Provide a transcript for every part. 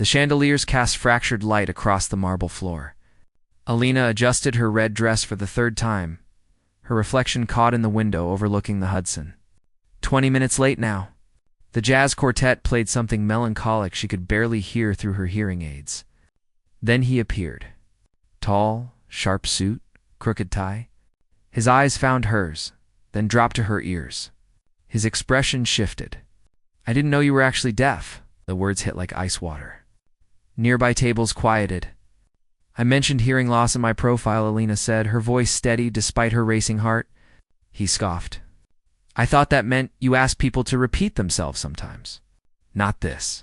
The chandeliers cast fractured light across the marble floor. Elena adjusted her red dress for the third time, her reflection caught in the window overlooking the Hudson. 20 minutes late now. The jazz quartet played something melancholic she could barely hear through her hearing aids. Then he appeared. Tall, sharp suit, crooked tie. His eyes found hers, then dropped to her ears. His expression shifted. "I didn't know you were actually deaf." The words hit like ice water. Nearby tables quieted. "I mentioned hearing loss in my profile," Elena said, her voice steady despite her racing heart. He scoffed. "I thought that meant you asked people to repeat themselves sometimes." "Not this.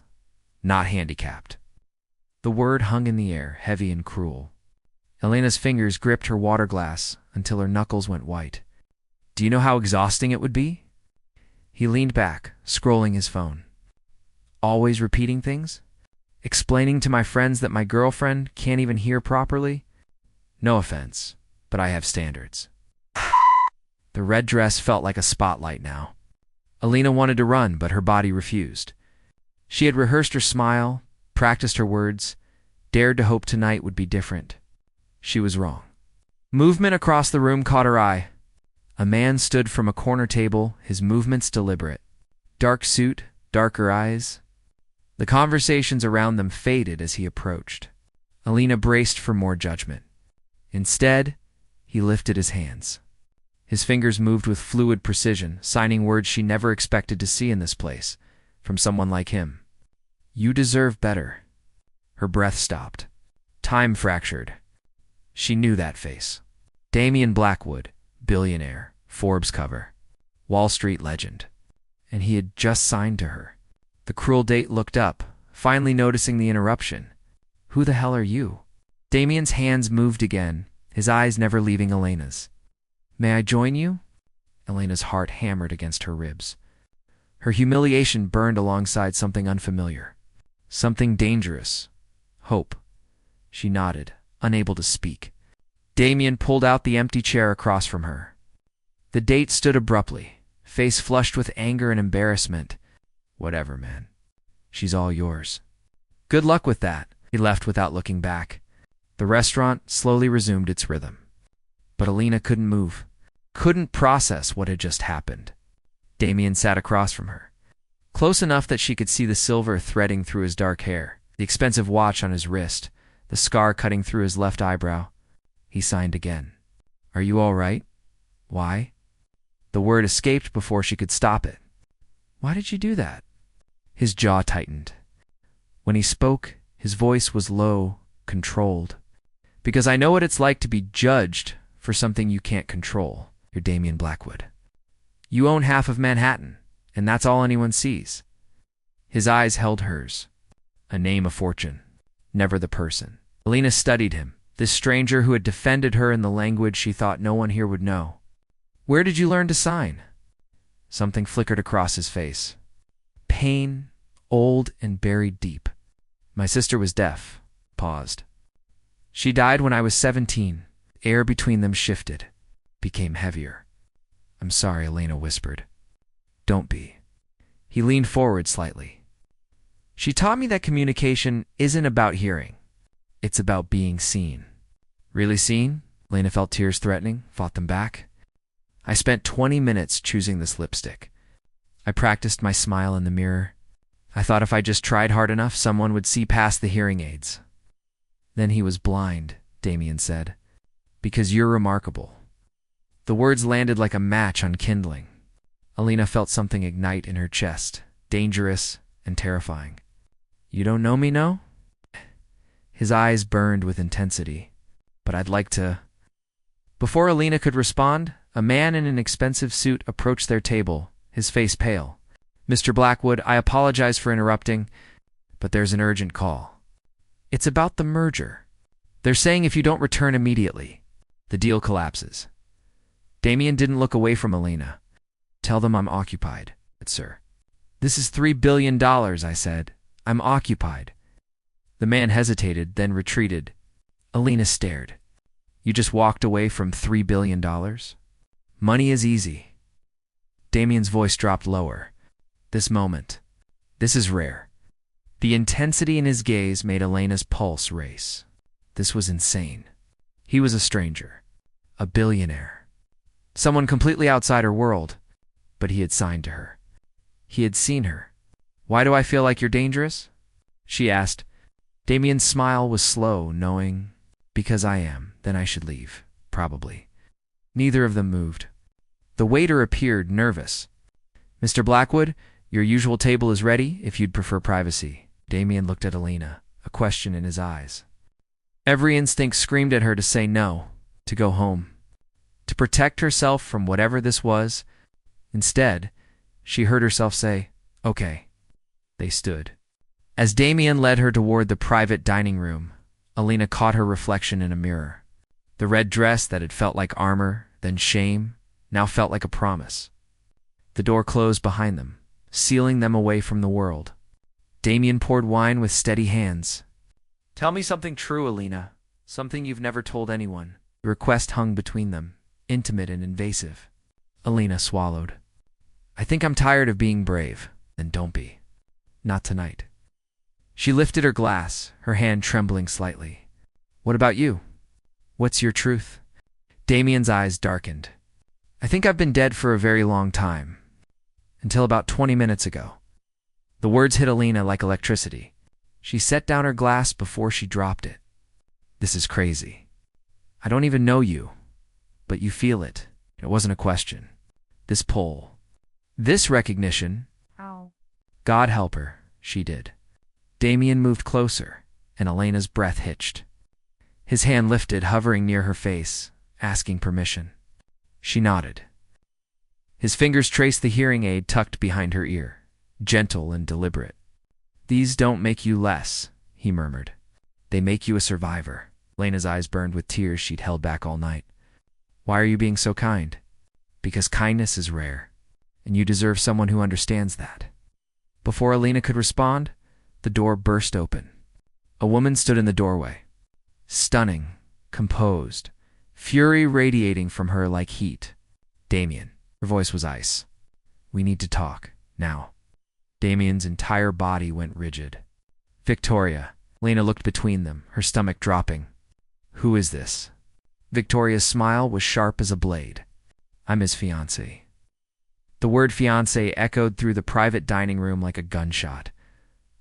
Not handicapped." The word hung in the air, heavy and cruel. Elena's fingers gripped her water glass until her knuckles went white. "Do you know how exhausting it would be?" He leaned back, scrolling his phone. "Always repeating things? Explaining to my friends that my girlfriend can't even hear properly? No offense, but I have standards." The red dress felt like a spotlight now. Elena wanted to run, but her body refused. She had rehearsed her smile, practiced her words, dared to hope tonight would be different. She was wrong. Movement across the room caught her eye. A man stood from a corner table, his movements deliberate. Dark suit, darker eyes. The conversations around them faded as he approached. Elena braced for more judgment. Instead, he lifted his hands. His fingers moved with fluid precision, signing words she never expected to see in this place, from someone like him. "You deserve better." Her breath stopped. Time fractured. She knew that face. Damian Blackwood, billionaire, Forbes cover, Wall Street legend. And he had just signed to her. The cruel date looked up, finally noticing the interruption. "Who the hell are you?" Damian's hands moved again, his eyes never leaving Elena's. "May I join you?" Elena's heart hammered against her ribs. Her humiliation burned alongside something unfamiliar. Something dangerous. Hope. She nodded, unable to speak. Damian pulled out the empty chair across from her. The date stood abruptly, face flushed with anger and embarrassment. "Whatever, man. She's all yours." "Good luck with that." He left without looking back. The restaurant slowly resumed its rhythm. But Elena couldn't move, couldn't process what had just happened. Damian sat across from her, close enough that she could see the silver threading through his dark hair, the expensive watch on his wrist, the scar cutting through his left eyebrow. He signed again. "Are you all right?" "Why?" The word escaped before she could stop it. "Why did you do that?" His jaw tightened. When he spoke, his voice was low, controlled. "Because I know what it's like to be judged for something you can't control. You're Damian Blackwood. You own half of Manhattan, and that's all anyone sees." His eyes held hers. A name, a fortune, never the person. Elena studied him, this stranger who had defended her in the language she thought no one here would know. "Where did you learn to sign?" Something flickered across his face. Pain, old and buried deep. "My sister was deaf." Paused. "She died when I was 17. Air between them shifted, became heavier." "I'm sorry," Elena whispered. "Don't be." He leaned forward slightly. "She taught me that communication isn't about hearing. It's about being seen." "Really seen?" Elena felt tears threatening, fought them back. "I spent 20 minutes choosing this lipstick. I practiced my smile in the mirror. I thought if I just tried hard enough, someone would see past the hearing aids." "Then he was blind," Damian said. "Because you're remarkable." The words landed like a match on kindling. Elena felt something ignite in her chest, dangerous and terrifying. "You don't know me, no?" His eyes burned with intensity. "But I'd like to—" Before Elena could respond, a man in an expensive suit approached their table, his face pale. "Mr. Blackwood, I apologize for interrupting, but there's an urgent call. It's about the merger. They're saying if you don't return immediately, the deal collapses." Damian didn't look away from Elena. "Tell them I'm occupied, sir." "This is $3 billion, I said. I'm occupied." The man hesitated, then retreated. Elena stared. "You just walked away from $3 billion? Money is easy." Damian's voice dropped lower. "This moment. This is rare. The intensity in his gaze made Elena's pulse race. This was insane. He was a stranger, a billionaire, someone completely outside her world, but he had signed to her. He had seen her. "Why do I feel like you're dangerous?" she asked. Damian's smile was slow, knowing, "Because I am, then I should leave, probably." Neither of them moved. The waiter appeared, nervous. "Mr. Blackwood, your usual table is ready, if you'd prefer privacy." Damian looked at Elena, a question in his eyes. Every instinct screamed at her to say no, to go home, to protect herself from whatever this was. Instead, she heard herself say, "Okay." They stood. As Damian led her toward the private dining room, Elena caught her reflection in a mirror. The red dress that had felt like armor, then shame, now felt like a promise. The door closed behind them, sealing them away from the world. Damian poured wine with steady hands. "Tell me something true, Elena, something you've never told anyone." The request hung between them, intimate and invasive. Elena swallowed. "I think I'm tired of being brave." "Then don't be. Not tonight." She lifted her glass, her hand trembling slightly. "What about you? What's your truth?" Damian's eyes darkened. "I think I've been dead for a very long time. Until about 20 minutes ago." The words hit Elena like electricity. She set down her glass before she dropped it. "This is crazy. I don't even know you, but you feel it." It wasn't a question. This pull. This recognition. Ow. God help her, she did. Damian moved closer, and Elena's breath hitched. His hand lifted, hovering near her face, asking permission. She nodded. His fingers traced the hearing aid tucked behind her ear, gentle and deliberate. "These don't make you less," he murmured. "They make you a survivor." Elena's eyes burned with tears she'd held back all night. "Why are you being so kind?" "Because kindness is rare, and you deserve someone who understands that." Before Elena could respond, the door burst open. A woman stood in the doorway. Stunning, composed, fury radiating from her like heat. "Damian." Her voice was ice. "We need to talk, now." Damian's entire body went rigid. "Victoria." Elena looked between them, her stomach dropping. "Who is this?" Victoria's smile was sharp as a blade. "I'm his fiancé." The word fiancé echoed through the private dining room like a gunshot.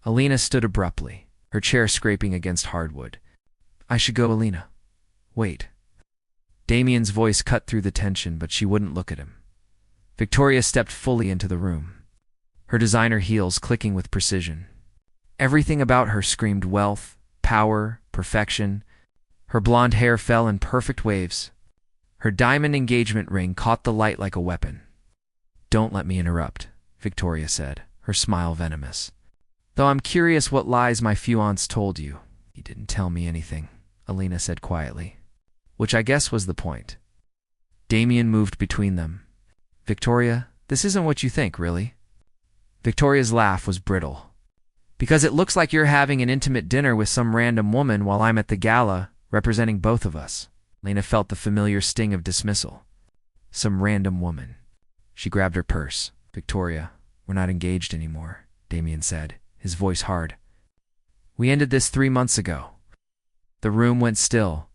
Elena stood abruptly, her chair scraping against hardwood. "I should go, Elena. Wait." Damian's voice cut through the tension, but she wouldn't look at him. Victoria stepped fully into the room, her designer heels clicking with precision. Everything about her screamed wealth, power, perfection. Her blonde hair fell in perfect waves. Her diamond engagement ring caught the light like a weapon. "Don't let me interrupt," Victoria said, her smile venomous. "Though I'm curious what lies my fiancé told you." "He didn't tell me anything," Elena said quietly, which I guess was the point. Damian moved between them. "Victoria, this isn't what you think, really." Victoria's laugh was brittle. "Because it looks like you're having an intimate dinner with some random woman while I'm at the gala, representing both of us." Elena felt the familiar sting of dismissal. Some random woman. She grabbed her purse. "Victoria, we're not engaged anymore," Damian said, his voice hard. "We ended this 3 months ago." The room went still.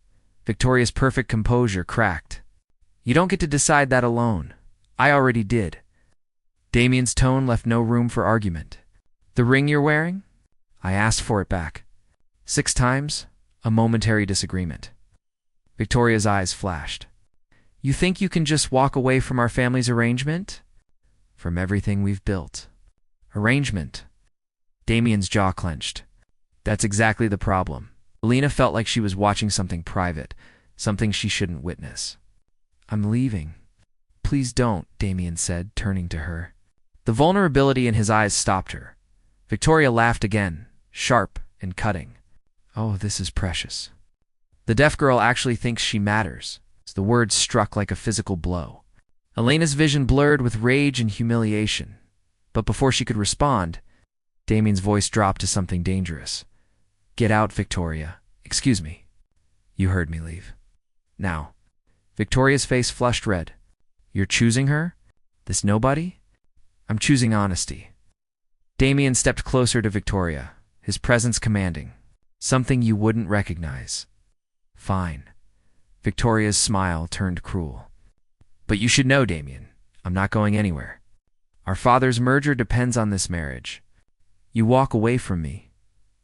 Victoria's perfect composure cracked. "You don't get to decide that alone. I already did." Damian's tone left no room for argument. "The ring you're wearing?" "I asked for it back." 6 times, a momentary disagreement. Victoria's eyes flashed. "You think you can just walk away from our family's arrangement?" "From everything we've built." "Arrangement?" Damian's jaw clenched. "That's exactly the problem." Elena felt like she was watching something private, something she shouldn't witness. "I'm leaving." "Please don't," Damian said, turning to her. The vulnerability in his eyes stopped her. Victoria laughed again, sharp and cutting. "Oh, this is precious. The deaf girl actually thinks she matters." The words struck like a physical blow. Elena's vision blurred with rage and humiliation. But before she could respond, Damian's voice dropped to something dangerous. "Get out, Victoria. Excuse me. You heard me leave. Now." Victoria's face flushed red. "You're choosing her? This nobody?" "I'm choosing honesty." Damian stepped closer to Victoria, his presence commanding, something you wouldn't recognize. Fine. Victoria's smile turned cruel. But you should know, Damian, I'm not going anywhere. Our father's merger depends on this marriage. You walk away from me,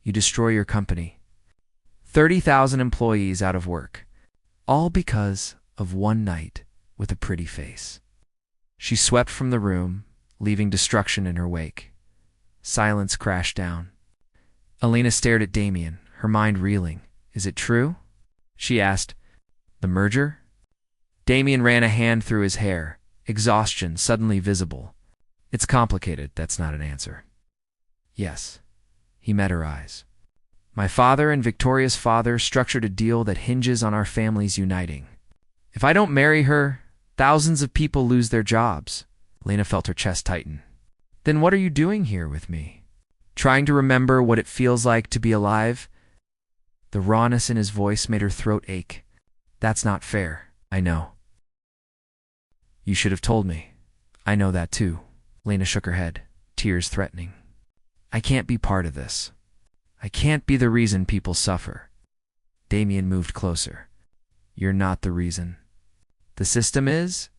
you destroy your company. 30,000 employees out of work, all because of one night with a pretty face. She swept from the room, leaving destruction in her wake. Silence crashed down. Elena stared at Damian, her mind reeling. Is it true? She asked. The merger? Damian ran a hand through his hair, exhaustion suddenly visible. It's complicated, that's not an answer. Yes. He met her eyes. My father and Victoria's father structured a deal that hinges on our families uniting. If I don't marry her, thousands of people lose their jobs. Lena felt her chest tighten. Then what are you doing here with me? Trying to remember what it feels like to be alive? The rawness in his voice made her throat ache. That's not fair, I know. You should have told me. I know that too. Lena shook her head, tears threatening. I can't be part of this. I can't be the reason people suffer. Damian moved closer. You're not the reason. The system is?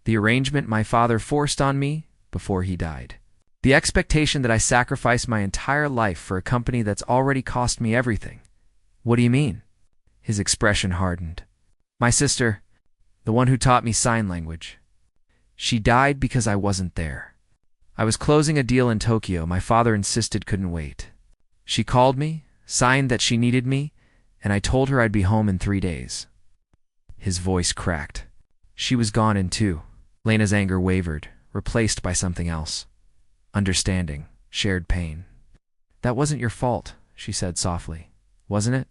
The arrangement my father forced on me before he died. The expectation that I sacrifice my entire life for a company that's already cost me everything. What do you mean? His expression hardened. My sister, the one who taught me sign language. She died because I wasn't there. I was closing a deal in Tokyo my father insisted couldn't wait. She called me, signed that she needed me, and I told her I'd be home in 3 days. His voice cracked. She was gone in 2. Lena's anger wavered, replaced by something else. Understanding, shared pain. That wasn't your fault, she said softly. Wasn't it?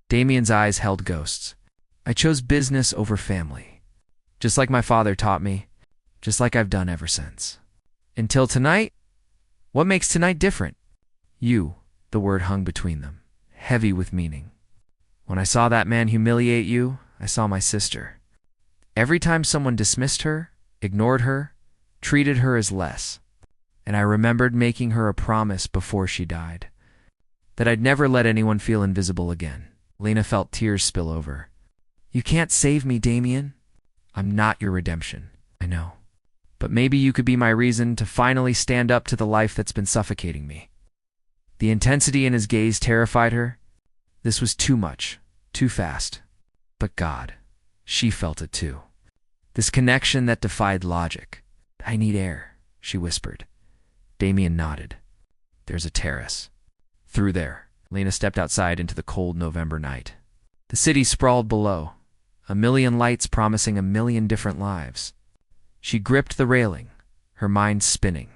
Damian's eyes held ghosts. I chose business over family. Just like my father taught me, just like I've done ever since. Until tonight? What makes tonight different? You, the word hung between them, heavy with meaning. When I saw that man humiliate you, I saw my sister. Every time someone dismissed her, ignored her, treated her as less. And I remembered making her a promise before she died, that I'd never let anyone feel invisible again. Lena felt tears spill over. You can't save me, Damian. I'm not your redemption, I know. But maybe you could be my reason to finally stand up to the life that's been suffocating me. The intensity in his gaze terrified her. This was too much, too fast. But God, she felt it too. This connection that defied logic. I need air, she whispered. Damian nodded. There's a terrace. Through there. Lena stepped outside into the cold November night. The city sprawled below, a million lights promising a million different lives. She gripped the railing, her mind spinning.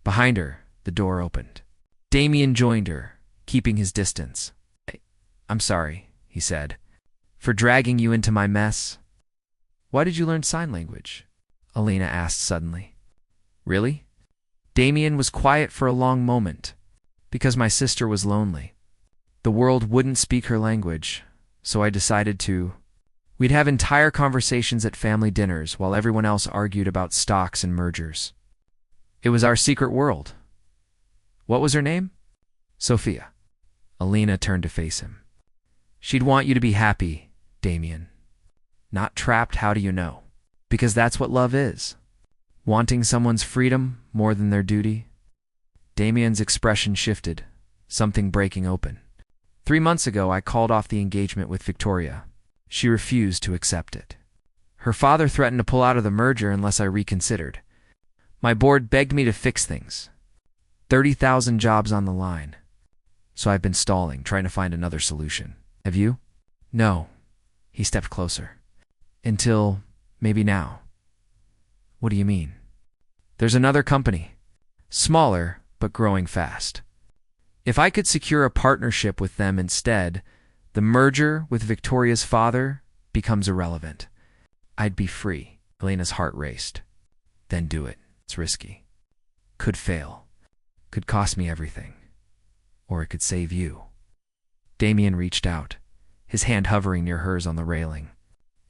Behind her, the door opened. Damian joined her, keeping his distance. I'm sorry, he said, for dragging you into my mess. Why did you learn sign language? Elena asked suddenly. Really? Damian was quiet for a long moment, because my sister was lonely. The world wouldn't speak her language, so I decided to. We'd have entire conversations at family dinners while everyone else argued about stocks and mergers. It was our secret world. What was her name? Sophia. Elena turned to face him. She'd want you to be happy, Damian. Not trapped, how do you know? Because that's what love is. Wanting someone's freedom more than their duty. Damian's expression shifted, something breaking open. 3 months ago, I called off the engagement with Victoria. She refused to accept it. Her father threatened to pull out of the merger unless I reconsidered. My board begged me to fix things. 30,000 jobs on the line. So I've been stalling, trying to find another solution. Have you? No. He stepped closer. Until maybe now. What do you mean? There's another company. Smaller, but growing fast. If I could secure a partnership with them instead, the merger with Victoria's father becomes irrelevant. I'd be free. Elena's heart raced. Then do it. It's risky. Could fail. Could cost me everything. Or it could save you. Damian reached out, his hand hovering near hers on the railing.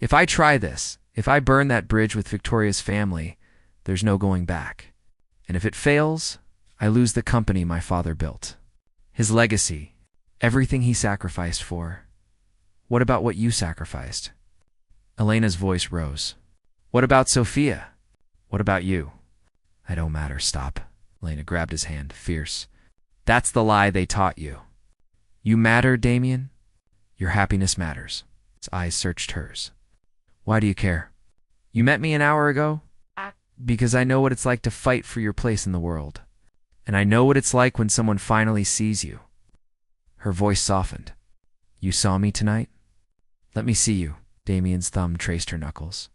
If I try this, if I burn that bridge with Victoria's family, there's no going back. And if it fails, I lose the company my father built. His legacy, everything he sacrificed for. What about what you sacrificed? Elena's voice rose. What about Sophia? What about you? I don't matter, stop. Elena grabbed his hand, fierce. That's the lie they taught you. You matter, Damian. Your happiness matters. His eyes searched hers. Why do you care? You met me an hour ago? Because I know what it's like to fight for your place in the world. And I know what it's like when someone finally sees you. Her voice softened. You saw me tonight? Let me see you. Damian's thumb traced her knuckles.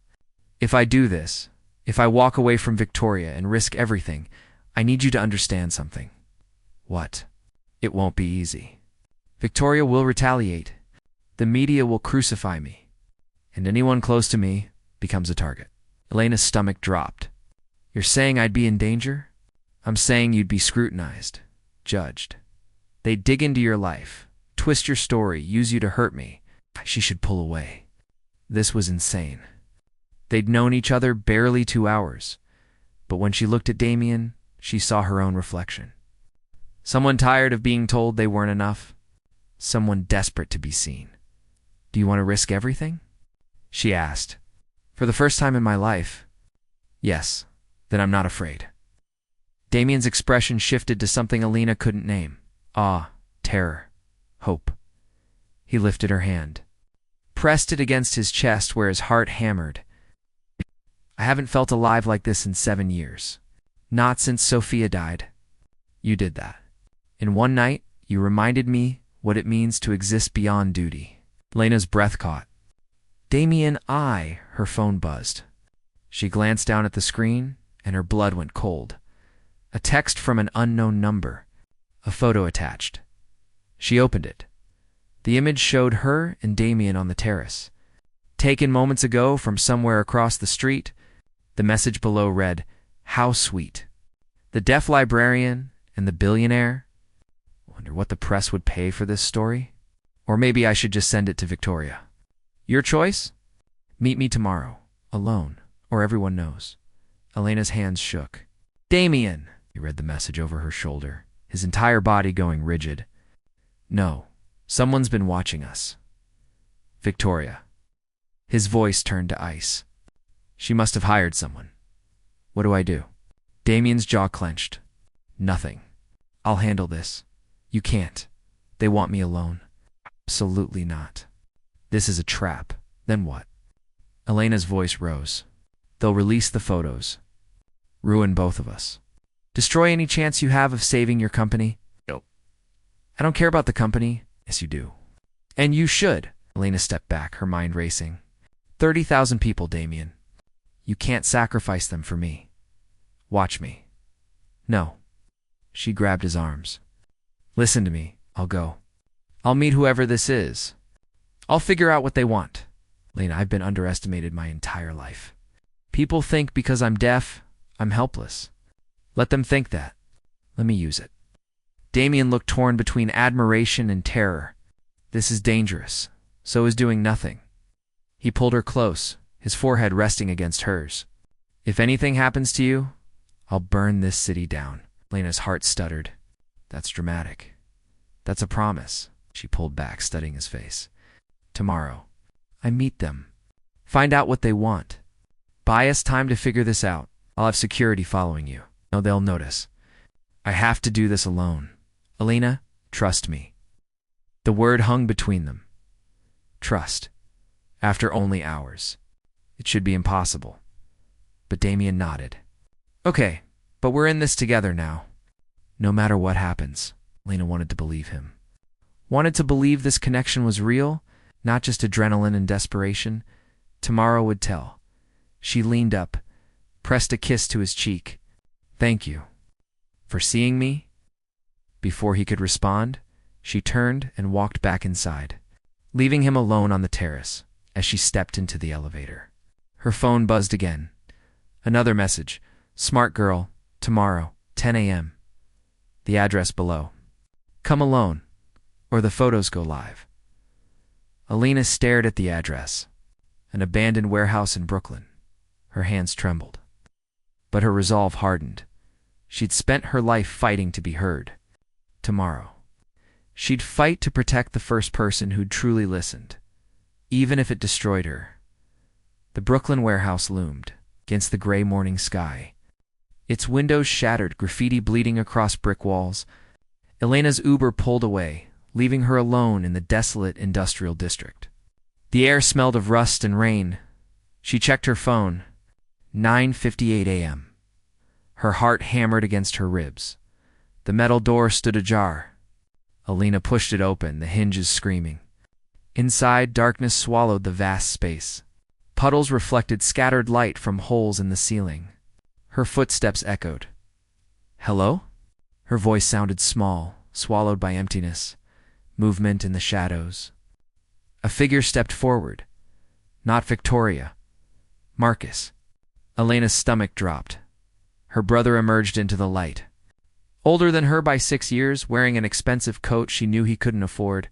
If I do this, if I walk away from Victoria and risk everything, I need you to understand something. What? It won't be easy. Victoria will retaliate. The media will crucify me. And anyone close to me becomes a target. Elena's stomach dropped. You're saying I'd be in danger? I'm saying you'd be scrutinized, judged. They'd dig into your life, twist your story, use you to hurt me. She should pull away. This was insane. They'd known each other barely 2 hours, but when she looked at Damian, she saw her own reflection. Someone tired of being told they weren't enough. Someone desperate to be seen. Do you want to risk everything? She asked. For the first time in my life. Yes, then I'm not afraid. Damian's expression shifted to something Elena couldn't name. Awe, terror, hope. He lifted her hand, pressed it against his chest where his heart hammered. I haven't felt alive like this in 7 years. Not since Sophia died. You did that. In one night, you reminded me what it means to exist beyond duty. Elena's breath caught. Damian, her phone buzzed. She glanced down at the screen, and her blood went cold. A text from an unknown number. A photo attached. She opened it. The image showed her and Damian on the terrace. Taken moments ago from somewhere across the street, the message below read, How sweet. The deaf librarian and the billionaire. Wonder what the press would pay for this story? Or maybe I should just send it to Victoria. Your choice? Meet me tomorrow, alone, or everyone knows. Elena's hands shook. Damian! He read the message over her shoulder, his entire body going rigid. No, someone's been watching us. Victoria. His voice turned to ice. She must have hired someone. What do I do? Damian's jaw clenched. Nothing. I'll handle this. You can't. They want me alone. Absolutely not. This is a trap. Then what? Elena's voice rose. They'll release the photos. Ruin both of us. Destroy any chance you have of saving your company? Nope. I don't care about the company. Yes, you do. And you should. Elena stepped back, her mind racing. 30,000 people, Damian. You can't sacrifice them for me. Watch me. No. She grabbed his arms. Listen to me. I'll go. I'll meet whoever this is. I'll figure out what they want. Elena, I've been underestimated my entire life. People think because I'm deaf, I'm helpless. Let them think that. Let me use it. Damian looked torn between admiration and terror. This is dangerous. So is doing nothing. He pulled her close, his forehead resting against hers. If anything happens to you, I'll burn this city down. Elena's heart stuttered. That's dramatic. That's a promise. She pulled back, studying his face. Tomorrow, I meet them. Find out what they want. Buy us time to figure this out. I'll have security following you. No, they'll notice. I have to do this alone. Elena, trust me. The word hung between them. Trust. After only hours. It should be impossible. But Damian nodded. Okay, but we're in this together now. No matter what happens, Elena wanted to believe him. Wanted to believe this connection was real, not just adrenaline and desperation. Tomorrow would tell. She leaned up, pressed a kiss to his cheek. Thank you. For seeing me? Before he could respond, she turned and walked back inside, leaving him alone on the terrace as she stepped into the elevator. Her phone buzzed again. Another message. Smart girl, tomorrow, 10 a.m. The address below. Come alone, or the photos go live. Elena stared at the address. An abandoned warehouse in Brooklyn. Her hands trembled. But her resolve hardened. She'd spent her life fighting to be heard. Tomorrow. She'd fight to protect the first person who'd truly listened, even if it destroyed her. The Brooklyn warehouse loomed against the gray morning sky. Its windows shattered, graffiti bleeding across brick walls. Elena's Uber pulled away, leaving her alone in the desolate industrial district. The air smelled of rust and rain. She checked her phone. 9:58 a.m. Her heart hammered against her ribs. The metal door stood ajar. Elena pushed it open, the hinges screaming. Inside, darkness swallowed the vast space. Puddles reflected scattered light from holes in the ceiling. Her footsteps echoed. "Hello?" Her voice sounded small, swallowed by emptiness. Movement in the shadows. A figure stepped forward. Not Victoria. Marcus. Elena's stomach dropped. Her brother emerged into the light. Older than her by 6 years, wearing an expensive coat she knew he couldn't afford.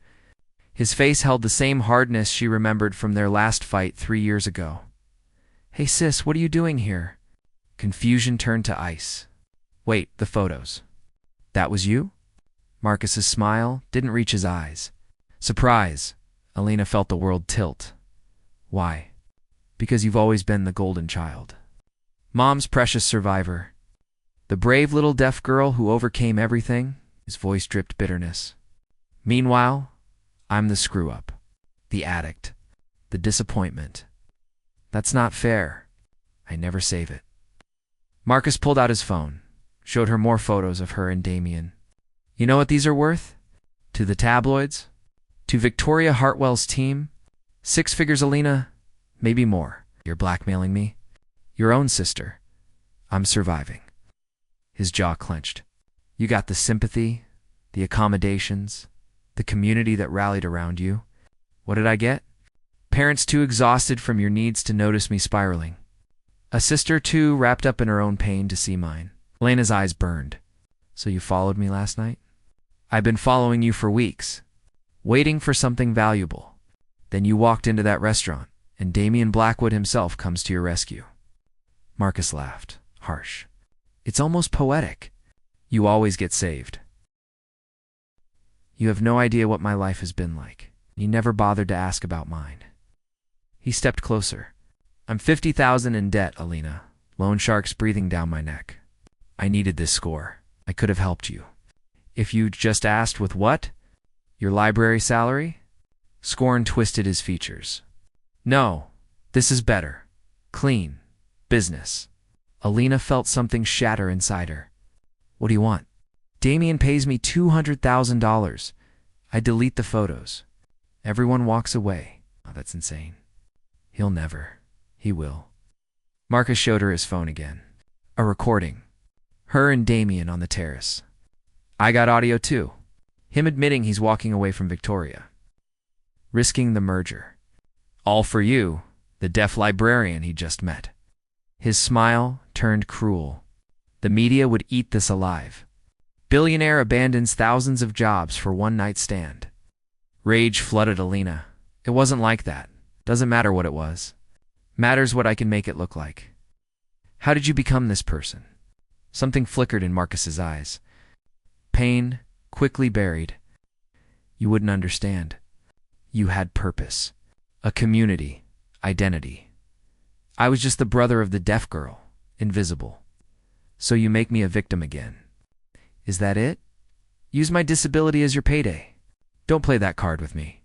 His face held the same hardness she remembered from their last fight 3 years ago. "Hey sis, what are you doing here?" Confusion turned to ice. "Wait, the photos. That was you?" Marcus's smile didn't reach his eyes. Surprise. Elena felt the world tilt. "Why?" "Because you've always been the golden child. Mom's precious survivor. The brave little deaf girl who overcame everything." His voice dripped bitterness. "Meanwhile, I'm the screw-up. The addict. The disappointment. That's not fair. I never save it." Marcus pulled out his phone, showed her more photos of her and Damian. "You know what these are worth? To the tabloids? To Victoria Hartwell's team? 6 figures, Elena? Maybe more. You're blackmailing me? Your own sister. I'm surviving." His jaw clenched. "You got the sympathy, the accommodations, the community that rallied around you. What did I get? Parents too exhausted from your needs to notice me spiraling. A sister too wrapped up in her own pain to see mine." Elena's eyes burned. "So you followed me last night?" "I've been following you for weeks, waiting for something valuable. Then you walked into that restaurant, and Damian Blackwood himself comes to your rescue." Marcus laughed, harsh. "It's almost poetic. You always get saved. You have no idea what my life has been like. You never bothered to ask about mine." He stepped closer. "I'm 50,000 in debt, Elena. Loan sharks breathing down my neck. I needed this score. I could have helped you. If you'd just asked with what? Your library salary?" Scorn twisted his features. "No, this is better. Clean. Business." Elena felt something shatter inside her. "What do you want?" "Damian pays me $200,000. I delete the photos. Everyone walks away." "Oh, that's insane." "He'll never. He will." Marcus showed her his phone again. A recording. Her and Damian on the terrace. "I got audio too." Him admitting he's walking away from Victoria. Risking the merger. All for you, the deaf librarian he just met. His smile turned cruel. The media would eat this alive. Billionaire abandons thousands of jobs for one night stand. Rage flooded Elena. It wasn't like that. Doesn't matter what it was. Matters what I can make it look like. "How did you become this person?" Something flickered in Marcus's eyes. Pain, quickly buried. "You wouldn't understand. You had purpose. A community. Identity. I was just the brother of the deaf girl. Invisible. So you make me a victim again. Is that it? Use my disability as your payday. Don't play that card with me.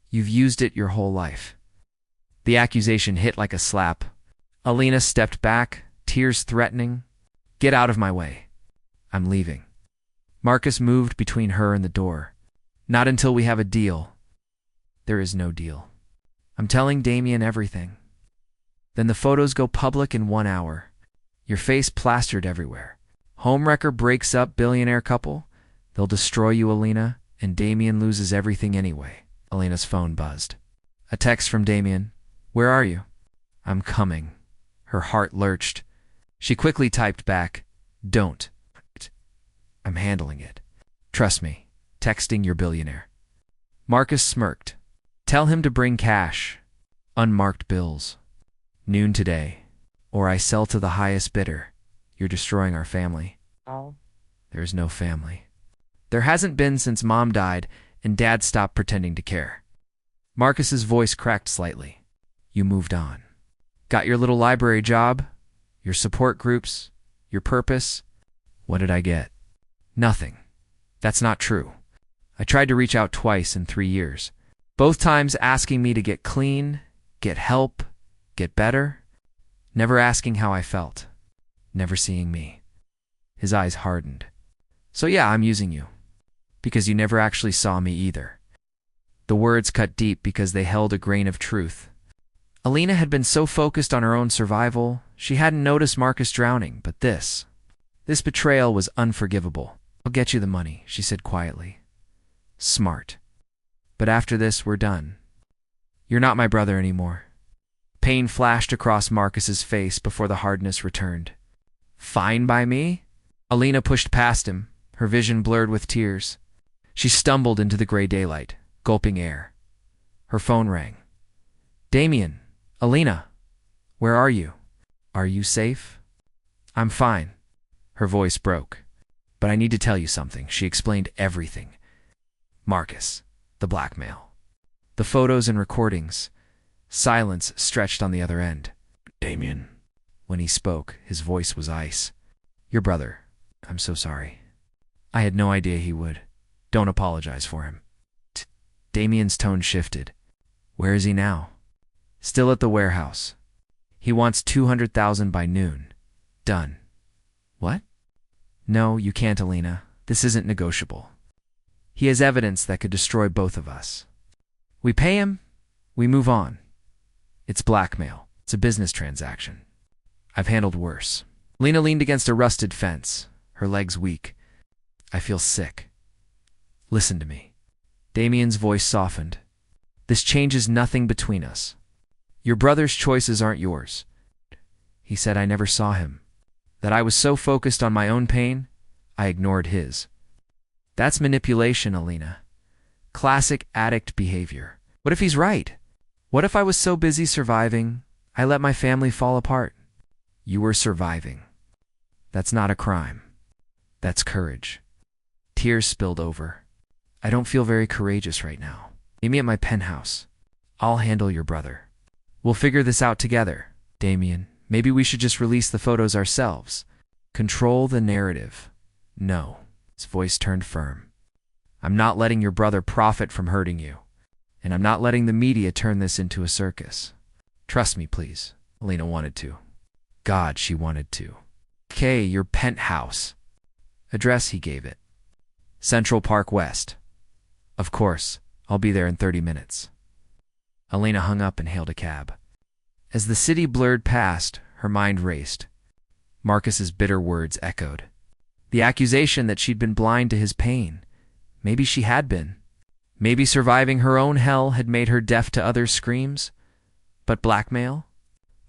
You've used it your whole life." The accusation hit like a slap. Elena stepped back, tears threatening. "Get out of my way. I'm leaving." Marcus moved between her and the door. "Not until we have a deal." "There is no deal. I'm telling Damian everything. Then the photos go public in 1 hour. Your face plastered everywhere. Homewrecker breaks up billionaire couple. They'll destroy you, Elena, and Damian loses everything anyway." Elena's phone buzzed. A text from Damian. "Where are you?" "I'm coming." Her heart lurched. She quickly typed back, "Don't. I'm handling it. Trust me. Texting your billionaire." Marcus smirked. "Tell him to bring cash. Unmarked bills. Noon today. Or I sell to the highest bidder. You're destroying our family." "Oh." "There's no family. There hasn't been since Mom died, and Dad stopped pretending to care. Marcus's voice cracked slightly. You moved on. Got your little library job, your support groups, your purpose. What did I get? Nothing. That's not true. I tried to reach out twice in 3 years. Both times asking me to get clean, get help, get better. Never asking how I felt. Never seeing me. His eyes hardened. So yeah, I'm using you. Because you never actually saw me either. The words cut deep because they held a grain of truth. Elena had been so focused on her own survival, she hadn't noticed Marcus drowning, but this betrayal was unforgivable. I'll get you the money, she said quietly. Smart. But after this, we're done. You're not my brother anymore. Pain flashed across Marcus's face before the hardness returned. Fine by me? Elena pushed past him, her vision blurred with tears. She stumbled into the gray daylight, gulping air. Her phone rang. Damian, Elena, where are you? Are you safe? I'm fine. Her voice broke. But I need to tell you something. She explained everything. Marcus, the blackmail. The photos and recordings. Silence stretched on the other end. Damian. When he spoke, his voice was ice. Your brother. I'm so sorry. I had no idea he would. Don't apologize for him. Damian's tone shifted. Where is he now? Still at the warehouse. He wants $200,000 by noon. Done. What? No, you can't, Elena. This isn't negotiable. He has evidence that could destroy both of us. We pay him, we move on. It's blackmail. It's a business transaction. I've handled worse. Elena leaned against a rusted fence, her legs weak. I feel sick. Listen to me. Damian's voice softened. This changes nothing between us. Your brother's choices aren't yours. He said I never saw him. That I was so focused on my own pain, I ignored his. That's manipulation, Elena. Classic addict behavior. What if he's right? What if I was so busy surviving, I let my family fall apart? You were surviving. That's not a crime. That's courage. Tears spilled over. I don't feel very courageous right now. Meet me at my penthouse. I'll handle your brother. We'll figure this out together. Damian, maybe we should just release the photos ourselves. Control the narrative. No. His voice turned firm. I'm not letting your brother profit from hurting you. And I'm not letting the media turn this into a circus. Trust me, please. Elena wanted to. God, she wanted to. Okay, your penthouse. Address, he gave it. Central Park West. Of course, I'll be there in 30 minutes. Elena hung up and hailed a cab. As the city blurred past, her mind raced. Marcus's bitter words echoed. The accusation that she'd been blind to his pain. Maybe she had been. Maybe surviving her own hell had made her deaf to others' screams. But blackmail?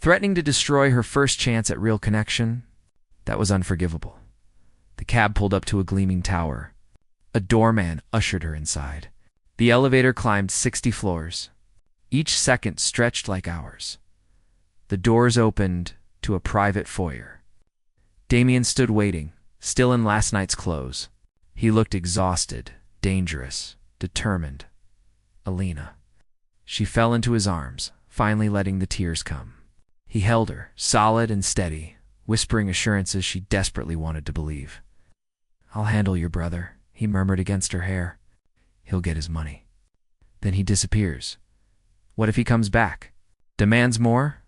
Threatening to destroy her first chance at real connection? That was unforgivable. The cab pulled up to a gleaming tower. A doorman ushered her inside. The elevator climbed 60 floors. Each second stretched like hours. The doors opened to a private foyer. Damian stood waiting, still in last night's clothes. He looked exhausted, dangerous, determined. Elena. She fell into his arms, finally letting the tears come. He held her, solid and steady, whispering assurances she desperately wanted to believe. I'll handle your brother, he murmured against her hair. He'll get his money. Then he disappears. What if he comes back? Demands more?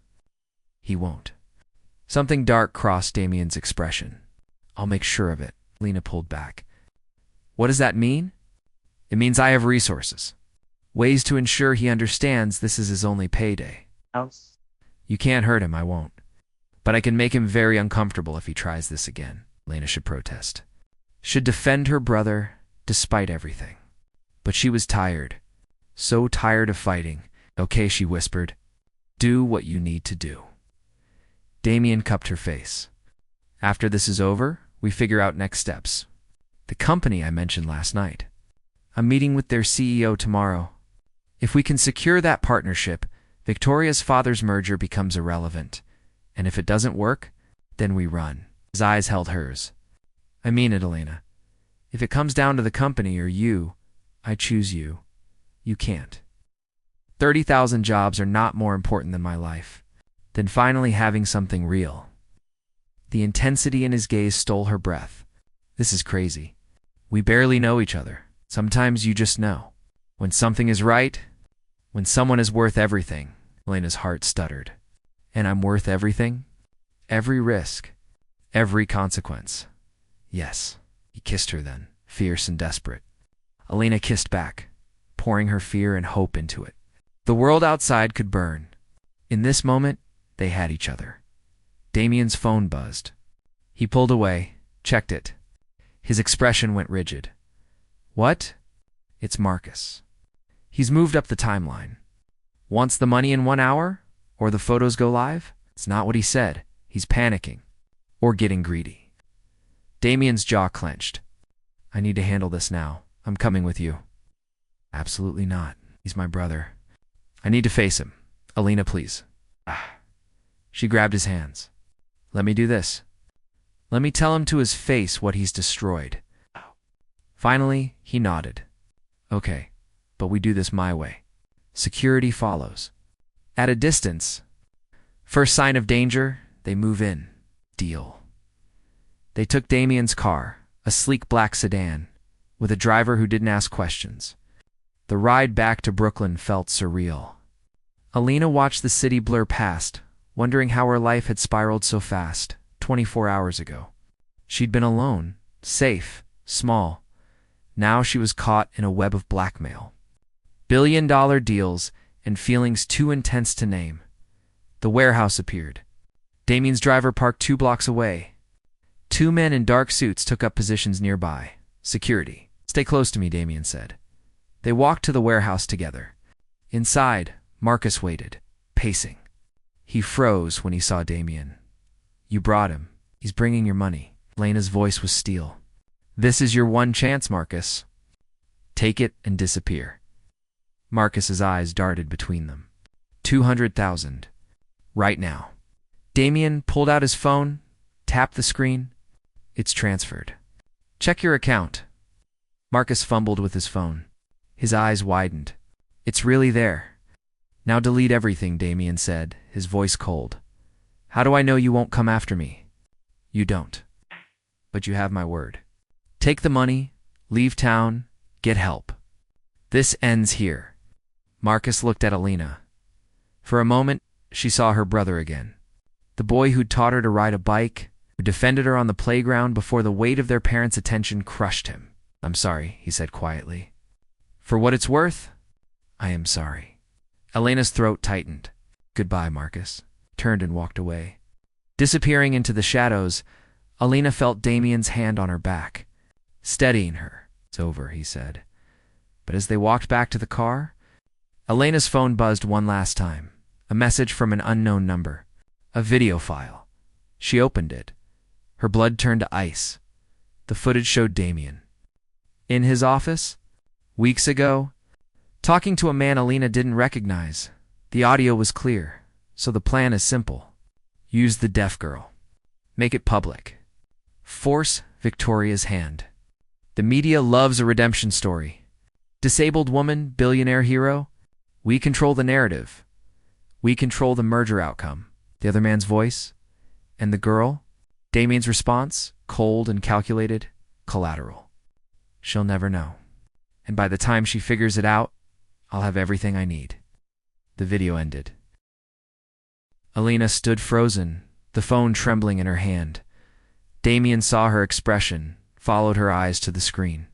He won't. Something dark crossed Damian's expression. I'll make sure of it. Lena pulled back. What does that mean? It means I have resources. Ways to ensure he understands this is his only payday. You can't hurt him, I won't. But I can make him very uncomfortable if he tries this again. Lena should protest. Should defend her brother despite everything. But she was tired. So tired of fighting. Okay, she whispered. Do what you need to do. Damian cupped her face. After this is over, we figure out next steps. The company I mentioned last night. I'm meeting with their CEO tomorrow. If we can secure that partnership, Victoria's father's merger becomes irrelevant. And if it doesn't work, then we run. His eyes held hers. I mean it, Elena. If it comes down to the company or you, I choose you. You can't. 30,000 jobs are not more important than my life, than finally having something real. The intensity in his gaze stole her breath. This is crazy. We barely know each other. Sometimes you just know. When something is right, when someone is worth everything. Elena's heart stuttered. And I'm worth everything? Every risk. Every consequence. Yes. He kissed her then, fierce and desperate. Elena kissed back, pouring her fear and hope into it. The world outside could burn. In this moment, they had each other. Damian's phone buzzed. He pulled away, checked it. His expression went rigid. What? It's Marcus. He's moved up the timeline. Wants the money in 1 hour? Or the photos go live? It's not what he said. He's panicking. Or getting greedy. Damian's jaw clenched. I need to handle this now. I'm coming with you. Absolutely not. He's my brother. I need to face him. Elena, please. She grabbed his hands. Let me do this. Let me tell him to his face what he's destroyed. Finally, he nodded. Okay, but we do this my way. Security follows. At a distance. First sign of danger, they move in. Deal. They took Damian's car, a sleek black sedan, with a driver who didn't ask questions. The ride back to Brooklyn felt surreal. Elena watched the city blur past, wondering how her life had spiraled so fast, 24 hours ago. She'd been alone, safe, small. Now she was caught in a web of blackmail. $1 billion deals and feelings too intense to name. The warehouse appeared. Damian's driver parked 2 blocks away. 2 men in dark suits took up positions nearby. Security. Stay close to me, Damian said. They walked to the warehouse together. Inside, Marcus waited, pacing. He froze when he saw Damian. You brought him. He's bringing your money. Elena's voice was steel. This is your one chance, Marcus. Take it and disappear. Marcus's eyes darted between them. 200,000. Right now. Damian pulled out his phone, tapped the screen. It's transferred. Check your account. Marcus fumbled with his phone. His eyes widened. It's really there. Now delete everything, Damian said, his voice cold. How do I know you won't come after me? You don't. But you have my word. Take the money, leave town, get help. This ends here. Marcus looked at Elena. For a moment, she saw her brother again. The boy who'd taught her to ride a bike, who defended her on the playground before the weight of their parents' attention crushed him. I'm sorry, he said quietly. For what it's worth, I am sorry. Elena's throat tightened. Goodbye, Marcus. Turned and walked away. Disappearing into the shadows, Elena felt Damian's hand on her back, steadying her. It's over, he said. But as they walked back to the car, Elena's phone buzzed one last time. A message from an unknown number. A video file. She opened it. Her blood turned to ice. The footage showed Damian. In his office, weeks ago, talking to a man Elena didn't recognize. The audio was clear, so the plan is simple. Use the deaf girl. Make it public. Force Victoria's hand. The media loves a redemption story. Disabled woman, billionaire hero. We control the narrative. We control the merger outcome. The other man's voice. And the girl? Damian's response, cold and calculated, collateral. She'll never know. And by the time she figures it out, I'll have everything I need. The video ended. Elena stood frozen, the phone trembling in her hand. Damian saw her expression, followed her eyes to the screen.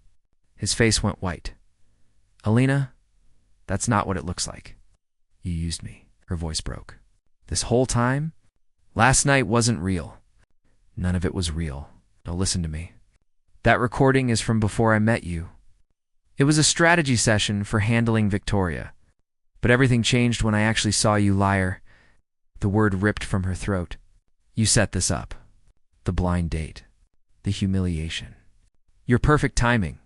His face went white. Elena, that's not what it looks like. You used me. Her voice broke. This whole time? Last night wasn't real. None of it was real. Now listen to me. That recording is from before I met you. It was a strategy session for handling Victoria. But everything changed when I actually saw you, liar. The word ripped from her throat. You set this up. The blind date. The humiliation. Your perfect timing.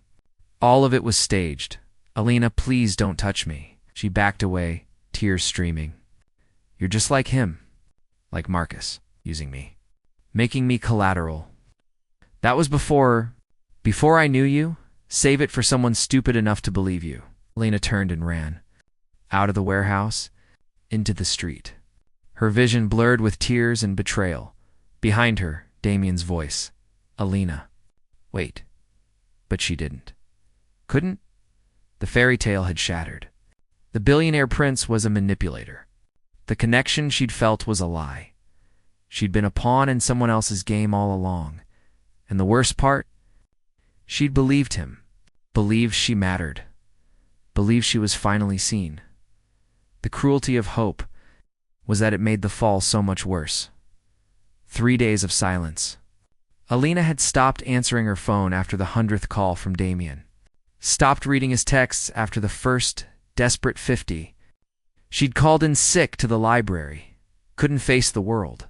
All of it was staged. Elena, please don't touch me. She backed away, tears streaming. You're just like him. Like Marcus, using me. Making me collateral. That was before I knew you. Save it for someone stupid enough to believe you. Elena turned and ran. Out of the warehouse, into the street. Her vision blurred with tears and betrayal. Behind her, Damian's voice. Elena. Wait. But she didn't. Couldn't? The fairy tale had shattered. The billionaire prince was a manipulator. The connection she'd felt was a lie. She'd been a pawn in someone else's game all along. And the worst part? She'd believed him. Believed she mattered. Believed she was finally seen. The cruelty of hope was that it made the fall so much worse. 3 days of silence. Elena had stopped answering her phone after the 100th call from Damian. Stopped reading his texts after the first desperate 50. She'd called in sick to the library. Couldn't face the world.